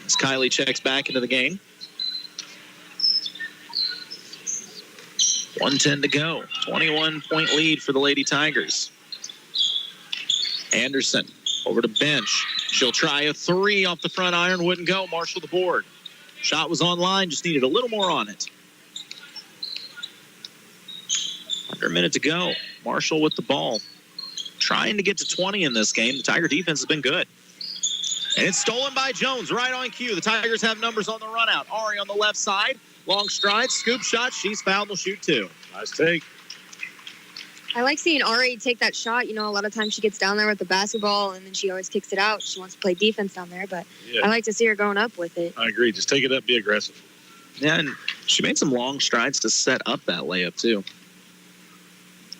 As Kylie checks back into the game. 1:10 to go. 21-point lead for the Lady Tigers. Anderson over to bench. She'll try a three off the front iron. Wouldn't go. Marshall the board. Shot was online. Just needed a little more on it. Under a minute to go. Marshall with the ball. Trying to get to 20 in this game. The Tiger defense has been good. And it's stolen by Jones right on cue. The Tigers have numbers on the run out. Ari on the left side. Long stride. Scoop shot. She's fouled. Will shoot two.
Nice take.
I like seeing Ari take that shot. A lot of times she gets down there with the basketball and then she always kicks it out. She wants to play defense down there, but I like to see her going up with it.
I agree. Just take it up, be aggressive.
Yeah, and she made some long strides to set up that layup, too.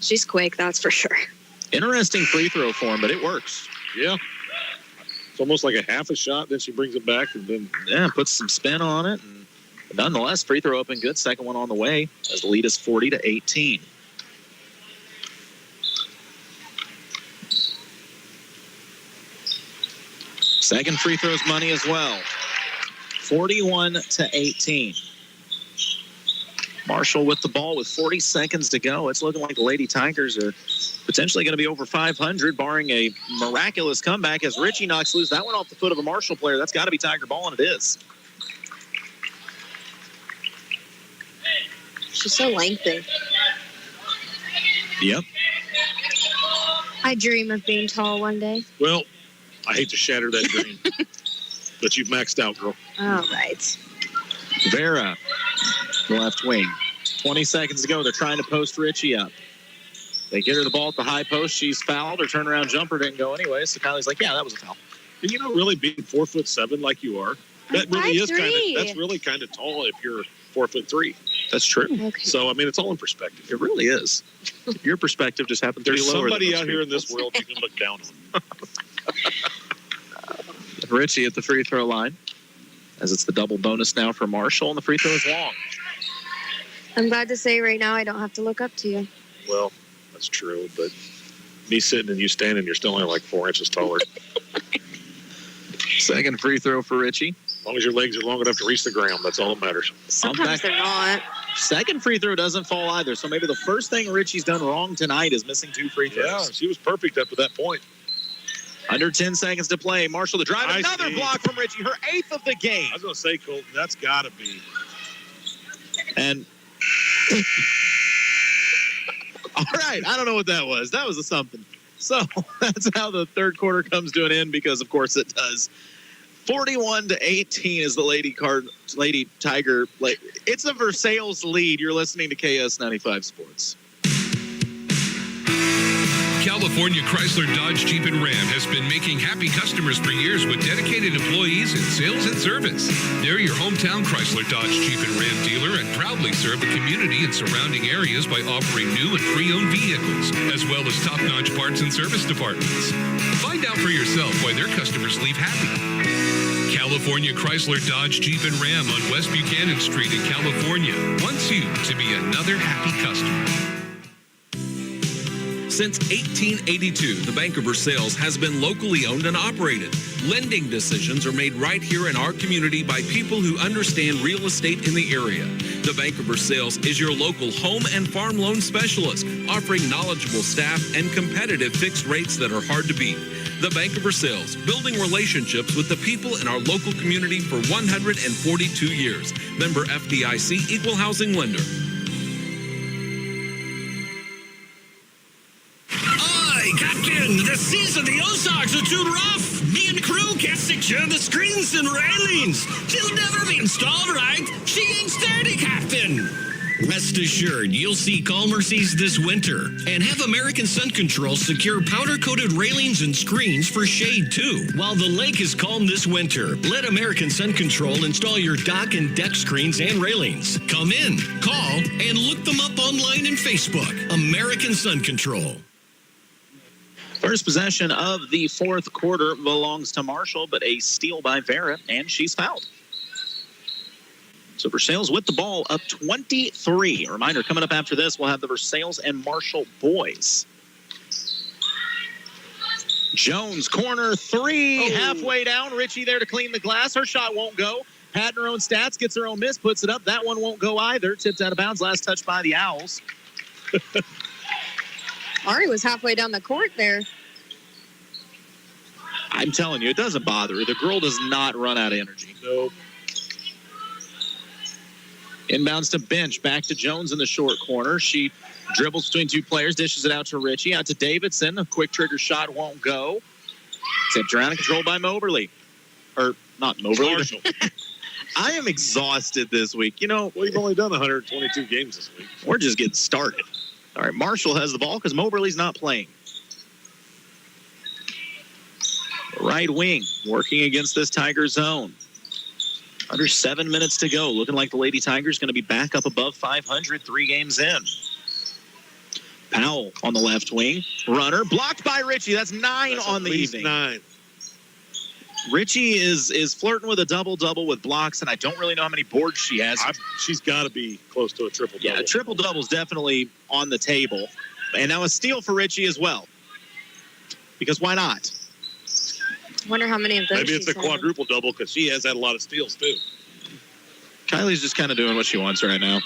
She's quick, that's for sure.
Interesting free throw form, but it works.
Yeah. It's almost like a half a shot, then she brings it back and then...
Yeah, puts some spin on it. And nonetheless, free throw up and good. Second one on the way as the lead is 40-18. Second free throw's money as well. 41-18. Marshall with the ball with 40 seconds to go. It's looking like the Lady Tigers are potentially going to be over 500, barring a miraculous comeback as Richie knocks loose. That one off the foot of a Marshall player. That's got to be Tiger ball, and it is.
She's so lengthy.
Yep.
I dream of being tall one day.
Well, I hate to shatter that dream, but you've maxed out, girl.
All right.
Vera, the left wing. 20 seconds to go. They're trying to post Richie up. They get her the ball at the high post. She's fouled. Her turnaround jumper didn't go anyway. So Kylie's like, yeah, that was a foul.
And really being 4'7" like you are, that really is
5'3".
that's really kind of tall if you're 4'3".
That's true.
Okay.
So, it's all in perspective.
It really is. Your perspective just happens to be
There's
lower.
somebody
than
out here in this world you can look down on.
Richie at the free throw line, as it's the double bonus now for Marshall, and the free throw is long.
I'm glad to say right now I don't have to look up to you.
Well, that's true, but me sitting and you standing, you're still only like 4 inches taller.
Second free throw for Richie.
As long as your legs are long enough to reach the ground, that's all that matters.
Sometimes they're not.
Second free throw doesn't fall either, so maybe the first thing Richie's done wrong tonight is missing two free throws.
Yeah, she was perfect up to that point.
Under 10 seconds to play. Marshall the drive.
Nice
Another
knee.
block from Richie. Her 8th of the game.
I was going to say, Colton, that's got to be.
And all right, I don't know what that was. That was a something. So that's how the third quarter comes to an end because, of course, it does. 41-18 is the Lady Tiger. It's a Versailles lead. You're listening to KS 95 Sports.
California Chrysler Dodge Jeep and Ram has been making happy customers for years with dedicated employees in sales and service. They're your hometown Chrysler Dodge Jeep and Ram dealer and proudly serve the community and surrounding areas by offering new and pre-owned vehicles, as well as top-notch parts and service departments. Find out for yourself why their customers leave happy. California Chrysler Dodge Jeep and Ram on West Buchanan Street in California wants you to be another happy customer. Since 1882, the Bank of Versailles has been locally owned and operated. Lending decisions are made right here in our community by people who understand real estate in the area. The Bank of Versailles is your local home and farm loan specialist, offering knowledgeable staff and competitive fixed rates that are hard to beat. The Bank of Versailles, building relationships with the people in our local community for 142 years. Member FDIC, Equal Housing Lender.
Captain, the seas of the Ozarks are too rough. Me and the crew can't secure the screens and railings. She'll never be installed right. She ain't sturdy, Captain. Rest assured, you'll see calmer seas this winter. And have American Sun Control secure powder-coated railings and screens for shade, too. While the lake is calm this winter, let American Sun Control install your dock and deck screens and railings. Come in, call, and look them up online and Facebook. American Sun Control.
First possession of the fourth quarter belongs to Marshall, but a steal by Vera, and she's fouled. So Versailles with the ball up 23. A reminder, coming up after this, we'll have the Versailles and Marshall boys. Jones, corner three, halfway down. Ritchie there to clean the glass. Her shot won't go. Had her own stats, gets her own miss, puts it up. That one won't go either. Tipped out of bounds, last touch by the Owls.
Ari was halfway down the court there.
I'm telling you, it doesn't bother her. The girl does not run out of energy.
Nope.
Inbounds to Bench, back to Jones in the short corner. She dribbles between two players, dishes it out to Ritchie, out to Davidson. A quick trigger shot won't go. Tipped around and controlled by Moberly. Or not Moberly.
Marshall.
I am exhausted this week. You know,
we've only done 122 games this week.
We're just getting started. All right, Marshall has the ball because Moberly's not playing. Right wing, working against this Tiger zone. Under 7 minutes to go. Looking like the Lady Tigers going to be back up above 500 3 games in. Powell on the left wing. Runner blocked by Ritchie. That's 9 on the evening.
9.
Ritchie is flirting with a double-double with blocks, and I don't really know how many boards she has.
She's got to be close to a triple-double.
Yeah, a triple-double is definitely on the table. And now a steal for Ritchie as well. Because why not?
I wonder how many of those.
Maybe it's a quadruple-double because she has had a lot of steals, too.
Kylie's just kind of doing what she wants right now.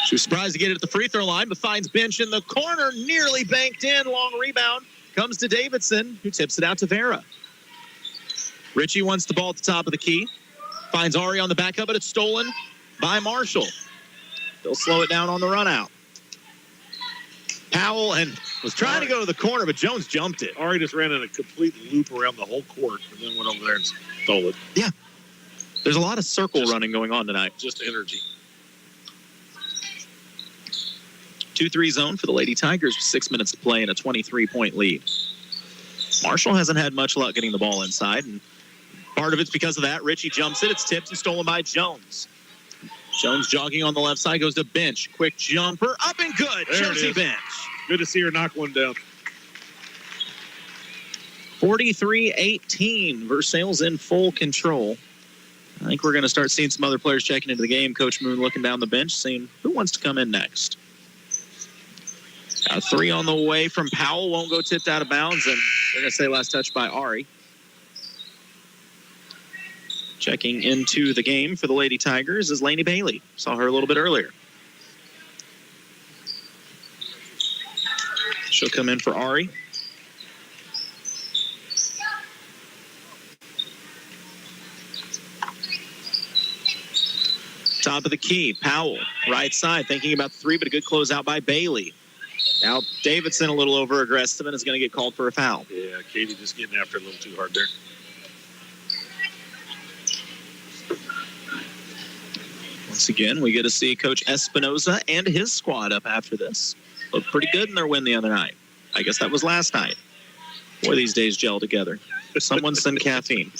She was surprised to get it at the free throw line, but finds Bench in the corner, nearly banked in. Long rebound comes to Davidson, who tips it out to Vera. Ritchie wants the ball at the top of the key. Finds Ari on the back of it. It's stolen by Marshall. They'll slow it down on the run out. Powell and was trying to go to the corner, but Jones jumped it.
Ari just ran in a complete loop around the whole court and then went over there and stole it.
Yeah. There's a lot of circle running going on tonight.
Just energy.
2-3 zone for the Lady Tigers with 6 minutes to play and a 23-point lead. Marshall hasn't had much luck getting the ball inside, and part of it's because of that. Ritchie jumps it. It's tipped and stolen by Jones. Jones jogging on the left side, goes to Bench. Quick jumper, up and good. Chelsea Bench.
Good to see her knock one down.
43-18. Versailles in full control. I think we're going to start seeing some other players checking into the game. Coach Moon looking down the bench, seeing who wants to come in next. A 3 on the way from Powell. Won't go tipped out of bounds, and they're going to say last touch by Ari. Checking into the game for the Lady Tigers is Lainey Bailey. Saw her a little bit earlier. She'll come in for Ari. Top of the key, Powell, right side, thinking about the 3, but a good closeout by Bailey. Now Davidson a little over-aggressive and is going to get called for a foul.
Yeah, Katie just getting after it a little too hard there.
Once again, we get to see Coach Espinoza and his squad up after this. Looked pretty good in their win the other night. I guess that was last night. Boy, these days gel together. Someone send caffeine.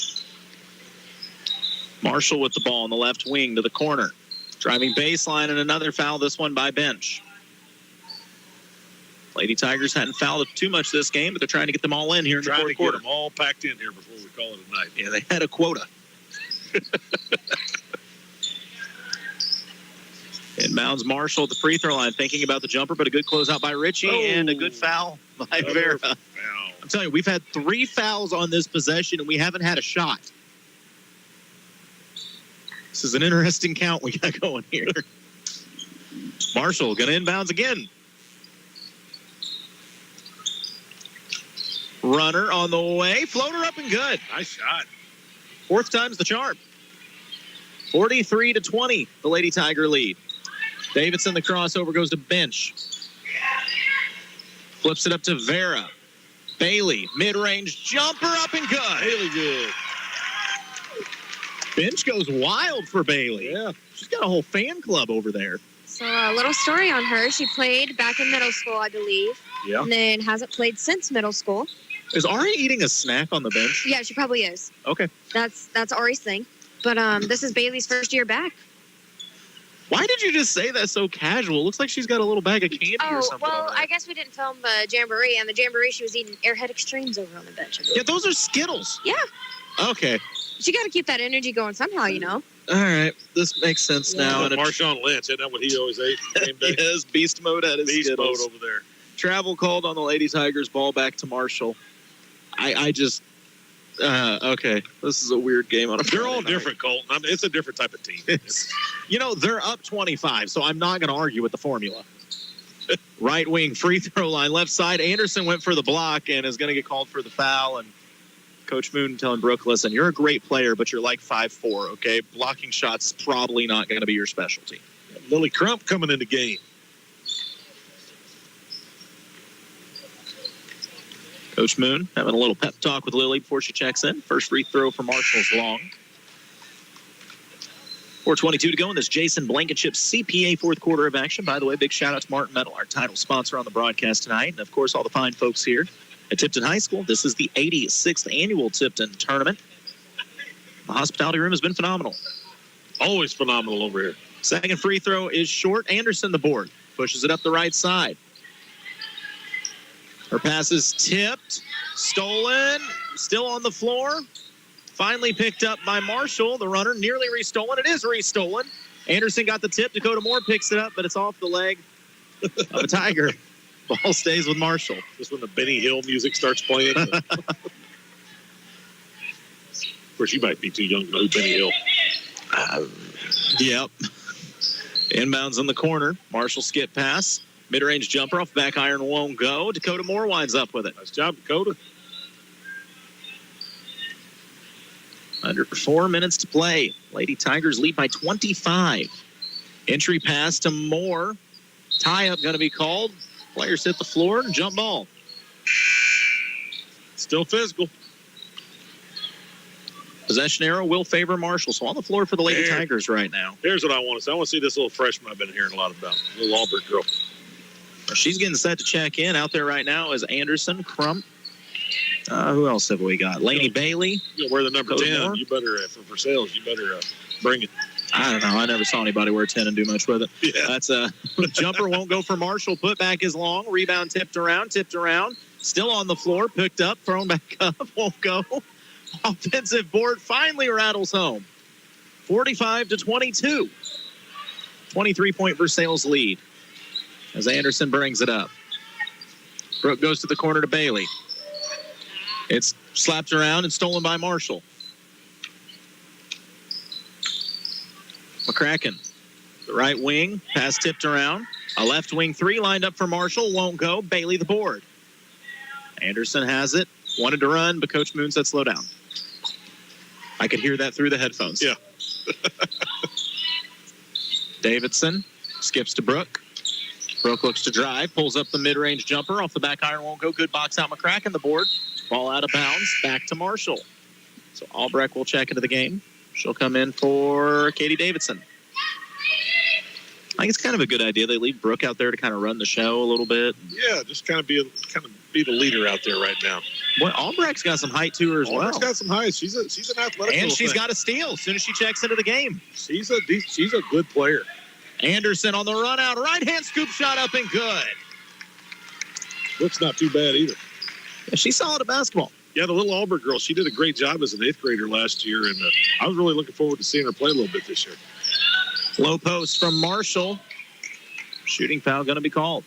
Marshall with the ball on the left wing to the corner. Driving baseline and another foul, this one by Bench. Lady Tigers hadn't fouled too much this game, but they're trying to get them all in here in the fourth quarter.
Get them all packed in here before we call it a night.
Yeah, they had a quota. Inbounds Marshall at the free throw line, thinking about the jumper, but a good closeout by Richie and a good foul by Vera.
Foul.
I'm telling you, we've had 3 fouls on this possession, and we haven't had a shot. This is an interesting count we got going here. Marshall going to inbounds again. Runner on the way. Floater up and good.
Nice shot.
4th time's the charm. 43-20, the Lady Tiger lead. Davidson, the crossover, goes to Bench. Flips it up to Vera. Bailey, mid-range jumper up and good.
Bailey good.
Bench goes wild for Bailey.
Yeah.
She's got a whole fan club over there.
So a little story on her. She played back in middle school, I believe.
Yeah.
And then hasn't played since middle school.
Is Ari eating a snack on the bench?
Yeah, she probably is.
Okay.
That's Ari's thing. But this is Bailey's first year back.
Why did you just say that so casual? Looks like she's got a little bag of candy or something.
Oh, well, I guess we didn't film the Jamboree. And the Jamboree, she was eating Airhead Extremes over on the bench.
Yeah, those are Skittles.
Yeah.
Okay.
She got to keep that energy going somehow, you know.
All right. This makes sense now. And
Marshawn Lynch, isn't that what he always ate?
Yes, beast mode at his
beast
Skittles.
mode over there.
Travel called on the Lady Tigers, ball back to Marshall. I just... okay, this is a weird game on a
They're all
Friday night.
different, Colton. I mean, it's a different type of team.
They're up 25, so I'm not going to argue with the formula. Right wing free throw line, left side. Anderson went for the block and is going to get called for the foul. And Coach Moon telling Brooke, listen, you're a great player, but you're like 5'4", okay? Blocking shots is probably not going to be your specialty.
Lily Crump coming in the game.
Coach Moon having a little pep talk with Lily before she checks in. First free throw for Marshall's long. 4:22 to go in this Jason Blankenship CPA fourth quarter of action. By the way, big shout out to Martin Metal, our title sponsor on the broadcast tonight. And, of course, all the fine folks here at Tipton High School. This is the 86th annual Tipton tournament. The hospitality room has been phenomenal.
Always phenomenal over here.
Second free throw is short. Anderson the board. Pushes it up the right side. Her pass is tipped, stolen, still on the floor. Finally picked up by Marshall. The runner nearly restolen. It is restolen. Anderson got the tip. Dakota Moore picks it up, but it's off the leg of a Tiger. Ball stays with Marshall.
Just when the Benny Hill music starts playing. Of course, you might be too young to know who Benny Hill.
Yep. Inbounds in the corner. Marshall skip pass. Mid-range jumper off back iron won't go. Dakota Moore winds up with it.
Nice job, Dakota.
Under 4 minutes to play. Lady Tigers lead by 25. Entry pass to Moore. Tie-up going to be called. Players hit the floor. Jump ball.
Still physical.
Possession arrow will favor Marshall. So on the floor for the Lady Tigers right now.
Here's what I want to say. I want to see this little freshman I've been hearing a lot about. Little Auburn girl.
She's getting set to check in. Out there right now is Anderson, Crump. Who else have we got? Laney Bailey.
You wear the number
Dakota
10.
Moore.
You better, for Versailles, you better bring it.
I don't know. I never saw anybody wear 10 and do much with it.
Yeah.
That's a jumper won't go for Marshall. Put back is long. Rebound tipped around. Still on the floor. Picked up. Thrown back up. Won't go. Offensive board finally rattles home. 45-22. 23-point Versailles lead as Anderson brings it up. Brooke goes to the corner to Bailey. It's slapped around and stolen by Marshall. McCracken, the right wing, pass tipped around. A left wing three lined up for Marshall, won't go. Bailey the board. Anderson has it, wanted to run, but Coach Moon said slow down. I could hear that through the headphones.
Yeah.
Davidson skips to Brooke. Brooke looks to drive, pulls up the mid-range jumper. Off the back iron, won't go. Good box out. McCracken the board. Ball out of bounds. Back to Marshall. So Albrecht will check into the game. She'll come in for Katie Davidson. I think it's kind of a good idea. They leave Brooke out there to kind of run the show a little bit.
Yeah, just kind of be the leader out there right now.
Well, Albrecht's got some height to her as well.
Albrecht's got some height. She's an athletic.
And she's got a steal as soon as she checks into the game.
She's a good player.
Anderson on the run out. Right-hand scoop shot up and good.
Looks not too bad either.
Yeah, she's solid at basketball.
Yeah, the little Albrecht girl, she did a great job as an 8th grader last year, and I was really looking forward to seeing her play a little bit this year.
Low post from Marshall. Shooting foul going to be called.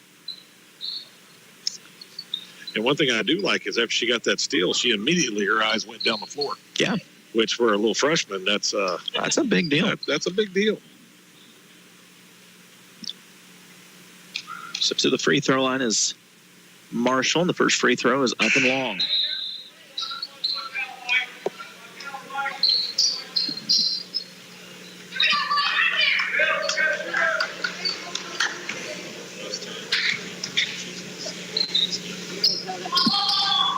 And one thing I do like is after she got that steal, her eyes went down the floor.
Yeah.
Which for a little freshman, that's
a big deal.
That's a big deal.
So to the free throw line is Marshall, and the first free throw is up and long.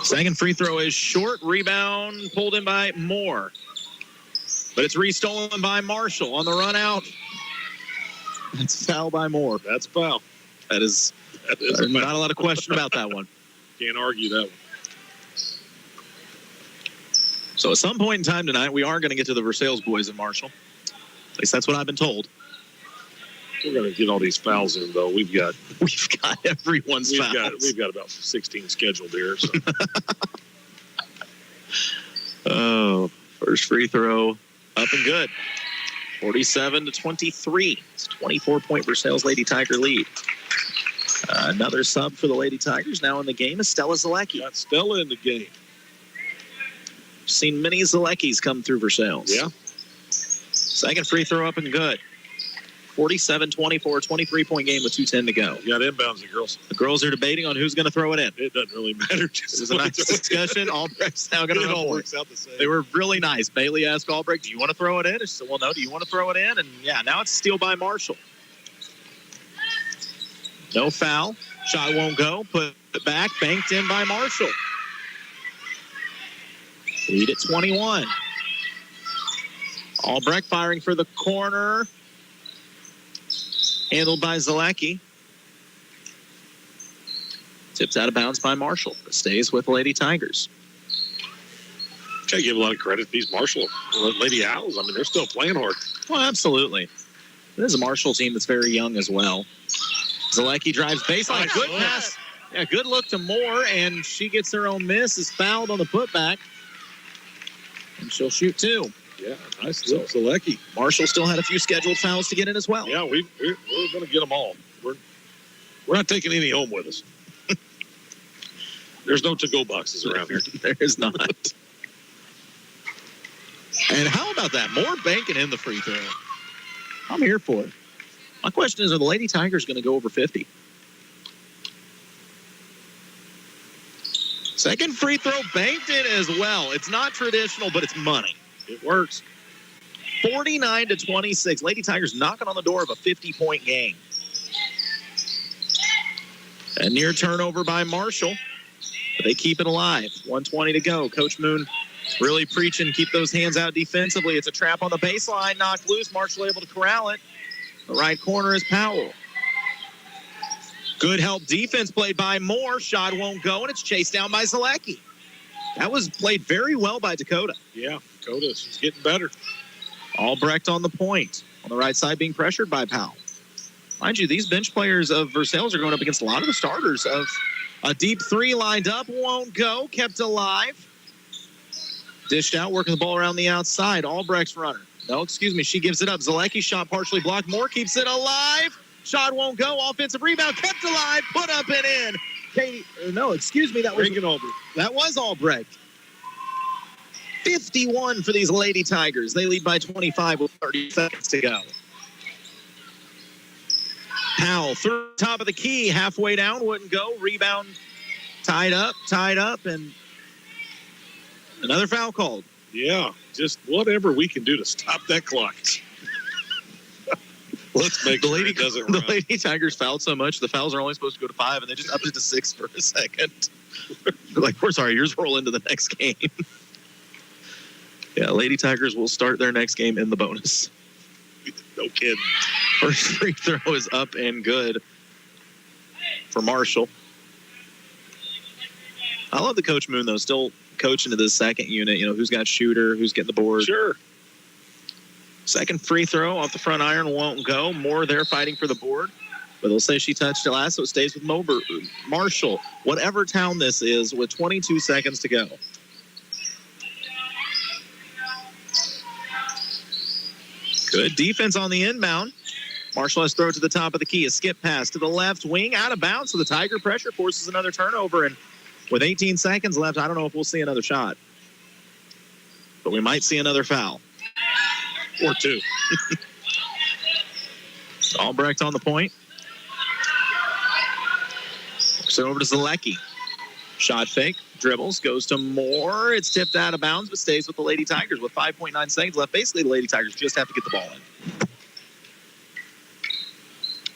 Second free throw is short. Rebound pulled in by Moore. But it's restolen by Marshall on the run out. That's a foul by Moore.
That's a foul.
That is not a lot of question about that one.
Can't argue that one.
So at some point in time tonight, we are going to get to the Versailles boys in Marshall. At least that's what I've been told.
We're going to get all these fouls in, though. We've got
everyone's fouls.
We've got about 16 scheduled here. So.
Oh, first free throw up and good. 47-23. It's a 24-point Versailles Lady Tiger lead. Another sub for the Lady Tigers now in the game is Stella Zalecki.
Got Stella in the game.
Seen many Zaleckis come through Versailles.
Yeah.
Second free throw up and good. 47-24, 23-point game with 2:10 to go.
You got inbounds, the girls.
The girls are debating on who's going to throw it in.
It doesn't really matter.
It was a nice discussion. Albrecht's now going to
all works out the same.
They were really nice. Bailey asked Albrecht, do you want to throw it in? She said, well, no. Do you want to throw it in? And, yeah, now it's a steal by Marshall. No foul. Shot won't go. Put it back. Banked in by Marshall. Lead at 21. Albrecht firing for the corner. Handled by Zalecki. Tips out of bounds by Marshall. It stays with the Lady Tigers.
Gotta give a lot of credit to these Marshall Lady Owls. I mean, they're still playing hard.
Well, absolutely. This is a Marshall team that's very young as well. Zalecki drives baseline. Good pass. Yeah, good look to Moore, and she gets her own miss. Is fouled on the putback. And she'll shoot two.
Yeah, nice little Zalecki.
Marshall still had a few scheduled fouls to get in as well.
Yeah, we're going to get them all. We're not taking any home with us. There's no to-go boxes around here.
There is not. And how about that? Moore banking in the free throw. I'm here for it. My question is, are the Lady Tigers going to go over 50? Second free throw banked in as well. It's not traditional, but it's money.
It works.
49-26. Lady Tigers knocking on the door of a 50-point game. A near turnover by Marshall. But they keep it alive. 1:20 to go. Coach Moon really preaching, keep those hands out defensively. It's a trap on the baseline, knocked loose. Marshall able to corral it. The right corner is Powell. Good help defense played by Moore. Shot won't go, and it's chased down by Zalecki. That was played very well by Dakota.
Yeah, Dakota, she's getting better.
Albrecht on the point. On the right side being pressured by Powell. Mind you, these bench players of Versailles are going up against a lot of the starters. Of a deep three lined up, won't go, kept alive. Dished out, working the ball around the outside. Albrecht's runner. No, excuse me, she gives it up. Zalecki shot partially blocked. Moore keeps it alive. Shot won't go. Offensive rebound kept alive. Put up and in. That was Albrecht. 51 for these Lady Tigers. They lead by 25 with 30 seconds to go. Powell through top of the key, halfway down, wouldn't go. Rebound tied up, and another foul called.
Yeah, just whatever we can do to stop that clock. Let's make
the Lady Tigers fouled so much, the fouls are only supposed to go to 5, and they just upped it to 6 for a second. Like, we're sorry, yours roll into the next game. Yeah, Lady Tigers will start their next game in the bonus.
No kidding.
First free throw is up and good for Marshall. I love the Coach Moon, though, still coaching to this second unit. Who's got shooter, who's getting the board.
Sure.
Second free throw off the front iron won't go. Moore there fighting for the board. But they'll say she touched it last, so it stays with Marshall. Whatever town this is, with 22 seconds to go. Good defense on the inbound. Marshall has throw to the top of the key. A skip pass to the left wing, out of bounds. So the Tiger pressure forces another turnover. And with 18 seconds left, I don't know if we'll see another shot. But we might see another foul.
Or two.
Albrecht on the point. So over to Zalecki. Shot fake, dribbles, goes to Moore. It's tipped out of bounds, but stays with the Lady Tigers with 5.9 seconds left. Basically, the Lady Tigers just have to get the ball in.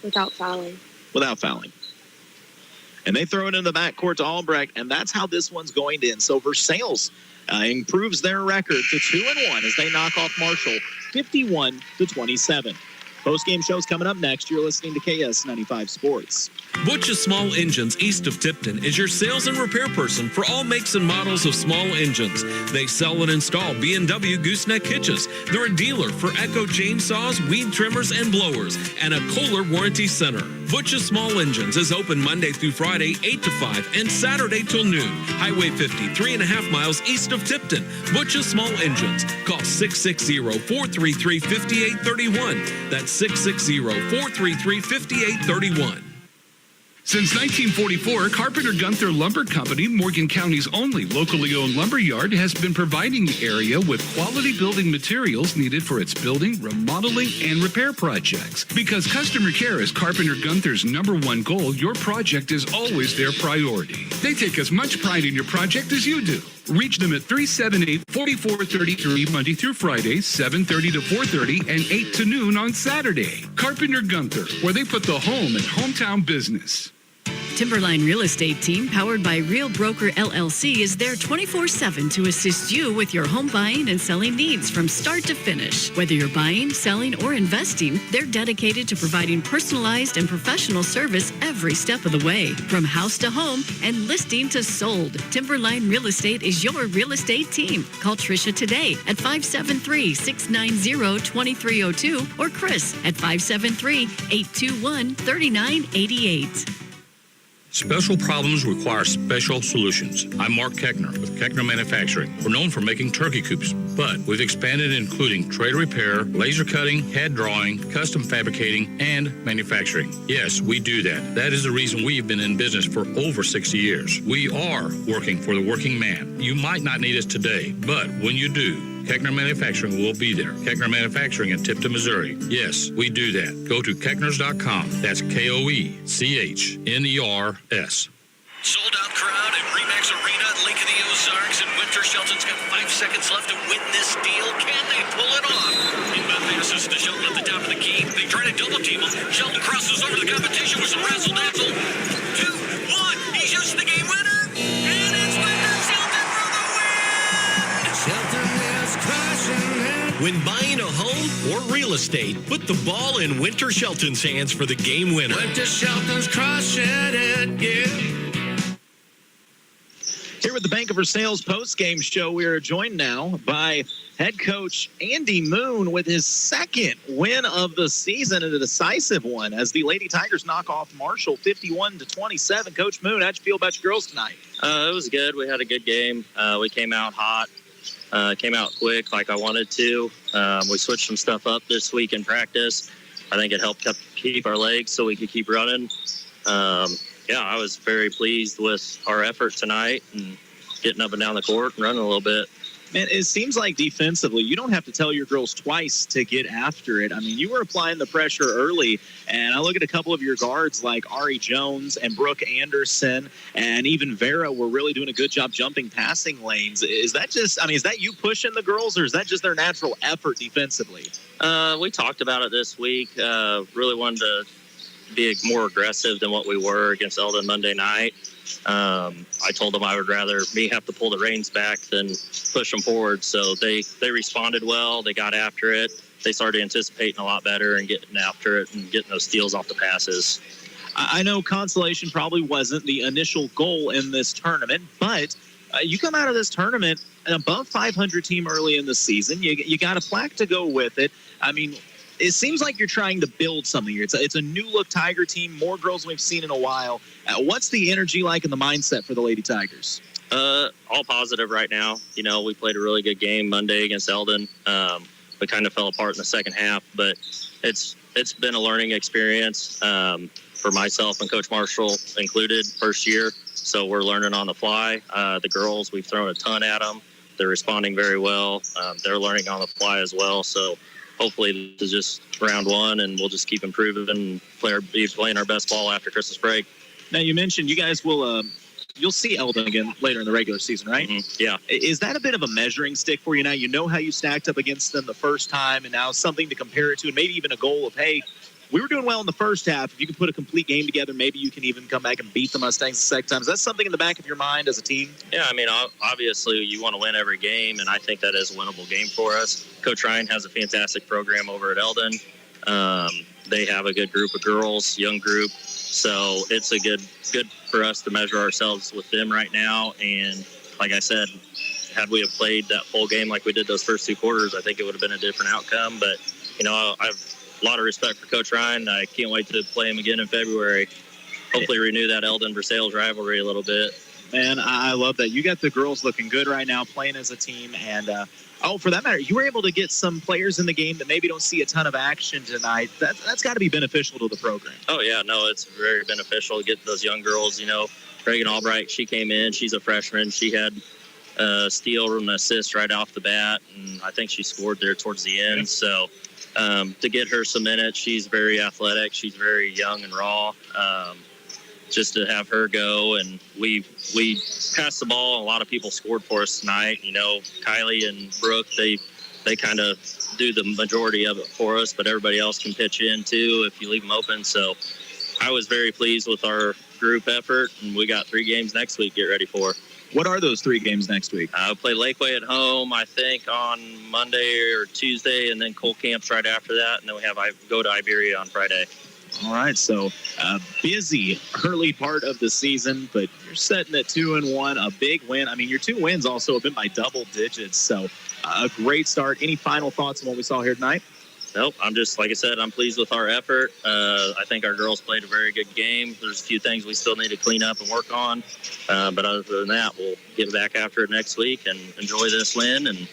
Without fouling.
Without fouling. And they throw it in the backcourt to Albrecht, and that's how this one's going to end. So Versailles improves their record to 2-1 as they knock off Marshall 51-27. Post-game show's coming up next. You're listening to KS95 Sports.
Butch's Small Engines east of Tipton is your sales and repair person for all makes and models of small engines. They sell and install B&W gooseneck hitches. They're a dealer for Echo chainsaws, weed trimmers, and blowers, and a Kohler warranty center. Butch's Small Engines is open Monday through Friday, 8 to 5, and Saturday till noon. Highway 50, 3.5 miles east of Tipton. Butch's Small Engines. Call 660-433-5831. That's 660-433-5831.
Since 1944, Carpenter Gunther Lumber Company, Morgan County's only locally owned lumber yard, has been providing the area with quality building materials needed for its building, remodeling, and repair projects. Because customer care is Carpenter Gunther's #1 goal, your project is always their priority. They take as much pride in your project as you do. Reach them at 378-4433 Monday through Friday, 7:30 to 4:30, and 8 to noon on Saturday. Carpenter Gunther, where they put the home in hometown business.
Timberline Real Estate Team, powered by Real Broker LLC, is there 24/7 to assist you with your home buying and selling needs from start to finish. Whether you're buying, selling, or investing, they're dedicated to providing personalized and professional service every step of the way. From house to home and listing to sold, Timberline Real Estate is your real estate team. Call Tricia today at 573-690-2302 or Chris at 573-821-3988.
Special problems require special solutions. I'm Mark Keckner with Keckner Manufacturing. We're known for making turkey coops, but we've expanded including trade repair, laser cutting, head drawing, custom fabricating, and manufacturing. Yes, we do that. That is the reason we've been in business for over 60 years. We are working for the working man. You might not need us today, but when you do, Keckner Manufacturing will be there. Keckner Manufacturing in Tipton, Missouri. Yes, we do that. Go to Keckners.com. That's KOECHNERS.
Sold out crowd at Remax Arena at Lake of the Ozarks, and Winter Shelton's got 5 seconds left to win this deal. Can they pull it off? Inbound passes to Shelton at the top of the key. They try to double team him. Shelton crosses over the competition with some razzle dazzle. 2, 1. He shoots the game winner, and it's Winter Shelton for the win. Shelton is crushing it.
When buying a home or real estate, put the ball in Winter Shelton's hands for the game winner.
Winter Shelton's crushing it, yeah.
Here with the Bank of Versailles post-game show, we are joined now by head coach Andy Moon with his second win of the season and a decisive one as the Lady Tigers knock off Marshall 51-27. Coach Moon, how'd you feel about your girls tonight?
It was good. We had a good game. We came out hot, came out quick like I wanted to. We switched some stuff up this week in practice. I think it helped keep our legs so we could keep running. Yeah, I was very pleased with our effort tonight and getting up and down the court and running a little bit.
Man, it seems like defensively, you don't have to tell your girls twice to get after it. I mean, you were applying the pressure early, and I look at a couple of your guards like Ari Jones and Brooke Anderson, and even Vera were really doing a good job jumping passing lanes. Is that just, I mean, is that you pushing the girls, or is that just their natural effort defensively?
We talked about it this week. Really wanted to be more aggressive than what we were against Eldon Monday night. I told them I would rather me have to pull the reins back than push them forward. So they responded well. They got after it. they started anticipating a lot better and getting after it and getting those steals off the passes.
I know consolation probably wasn't the initial goal in this tournament, but you come out of this tournament an above 500 team early in the season. You got a plaque to go with it. I mean, it seems like you're trying to build something here. It's a new-look Tiger team, more girls we've seen in a while. What's the energy like and the mindset for the Lady Tigers?
All positive right now. You know, we played a really good game Monday against Eldon. We kind of fell apart in the second half, but it's been a learning experience for myself and Coach Marshall included, first year. So we're learning on the fly. The girls, we've thrown a ton at them. They're responding very well. They're learning on the fly as well. So hopefully this is just round one, and we'll just keep improving and be playing our best ball after Christmas break.
Now, you mentioned you guys will you'll see Eldon again later in the regular season, right?
Mm-hmm. Yeah.
Is that a bit of a measuring stick for you now? You know how you stacked up against them the first time, and now something to compare it to, and maybe even a goal of, hey, we were doing well in the first half. If you can put a complete game together, maybe you can even come back and beat the Mustangs the second time. Is that something in the back of your mind as a team?
Yeah, I mean, obviously you want to win every game, and I think that is a winnable game for us. Coach Ryan has a fantastic program over at Eldon. They have a good group of girls, young group. So it's a good for us to measure ourselves with them right now. And like I said, had we have played that full game like we did those first two quarters, I think it would have been a different outcome. But, you know, I've a lot of respect for Coach Ryan. I can't wait to play him again in February. Hopefully renew that Eldon-Versailles rivalry a little bit.
Man, I love that. You got the girls looking good right now, playing as a team. And, for that matter, you were able to get some players in the game that maybe don't see a ton of action tonight. That's got to be beneficial to the program.
Oh, yeah. No, it's very beneficial to get those young girls. You know, Reagan Albright, she came in. She's a freshman. She had a steal and an assist right off the bat, and I think she scored there towards the end. So to get her some minutes, she's very athletic. She's very young and raw. Just to have her go, and we passed the ball, and a lot of people scored for us tonight. You know, Kylie and Brooke, they kind of do the majority of it for us, but everybody else can pitch in too if you leave them open. So I was very pleased with our group effort, and we got 3 games next week to get ready for.
What are those 3 games next week?
I'll play Lakeway at home, I think, on Monday or Tuesday, and then Cole Camp's right after that, and then I go to Iberia on Friday.
All right, so busy early part of the season, but you're sitting at 2-1, a big win. I mean, your 2 wins also have been by double digits, so a great start. Any final thoughts on what we saw here tonight?
Nope, I'm just, like I said, I'm pleased with our effort. I think our girls played a very good game. There's a few things we still need to clean up and work on, but other than that, we'll get back after it next week and enjoy this win and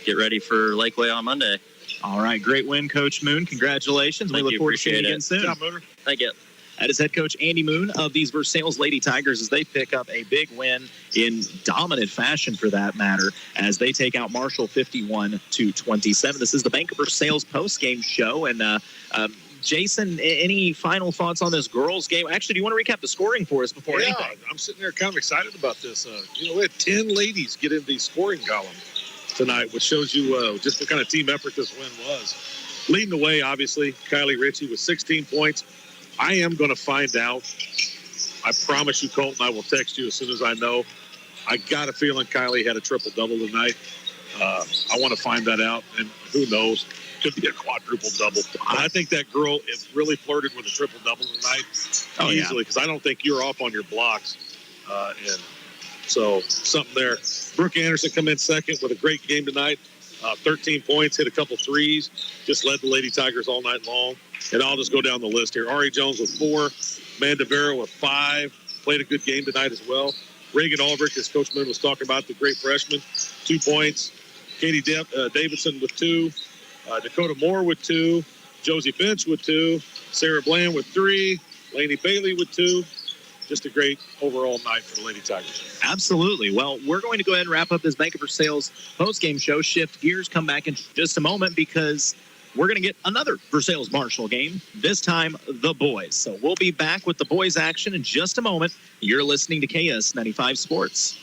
get ready for Lakeway on Monday.
All right, great win, Coach Moon. Congratulations. We look forward to seeing you again soon.
Good job, Mooner.
Thank you.
That is head coach Andy Moon of these Versailles Lady Tigers as they pick up a big win in dominant fashion, for that matter, as they take out Marshall 51-27. This is the Bank of Versailles post-game show. And Jason, any final thoughts on this girls' game? Actually, do you want to recap the scoring for us before anything?
I'm sitting there kind of excited about this. We had 10 ladies get in the scoring column tonight, which shows you just what kind of team effort this win was. Leading the way, obviously, Kylie Ritchie with 16 points. I am going to find out. I promise you, Colton, I will text you as soon as I know. I got a feeling Kylie had a triple-double tonight. I want to find that out, and who knows? Could be a quadruple-double. I think that girl is really flirted with a triple-double tonight easily, because I don't think you're off on your blocks. And so something there. Brooke Anderson come in second with a great game tonight. 13 points, hit a couple threes, just led the Lady Tigers all night long. And I'll just go down the list here. Ari Jones with 4, Amanda Vera with 5, played a good game tonight as well. Reagan Albrecht, as Coach Moon was talking about, the great freshman, 2 points. Katie Davidson with 2, Dakota Moore with 2, Josie Finch with 2, Sarah Bland with 3, Lainey Bailey with 2. Just a great overall night for the Lady Tigers.
Absolutely. Well, we're going to go ahead and wrap up this Bank of Versailles post-game show. Shift gears, come back in just a moment, because we're going to get another Versailles Marshall game, this time the boys. So we'll be back with the boys action in just a moment. You're listening to KS 95 Sports.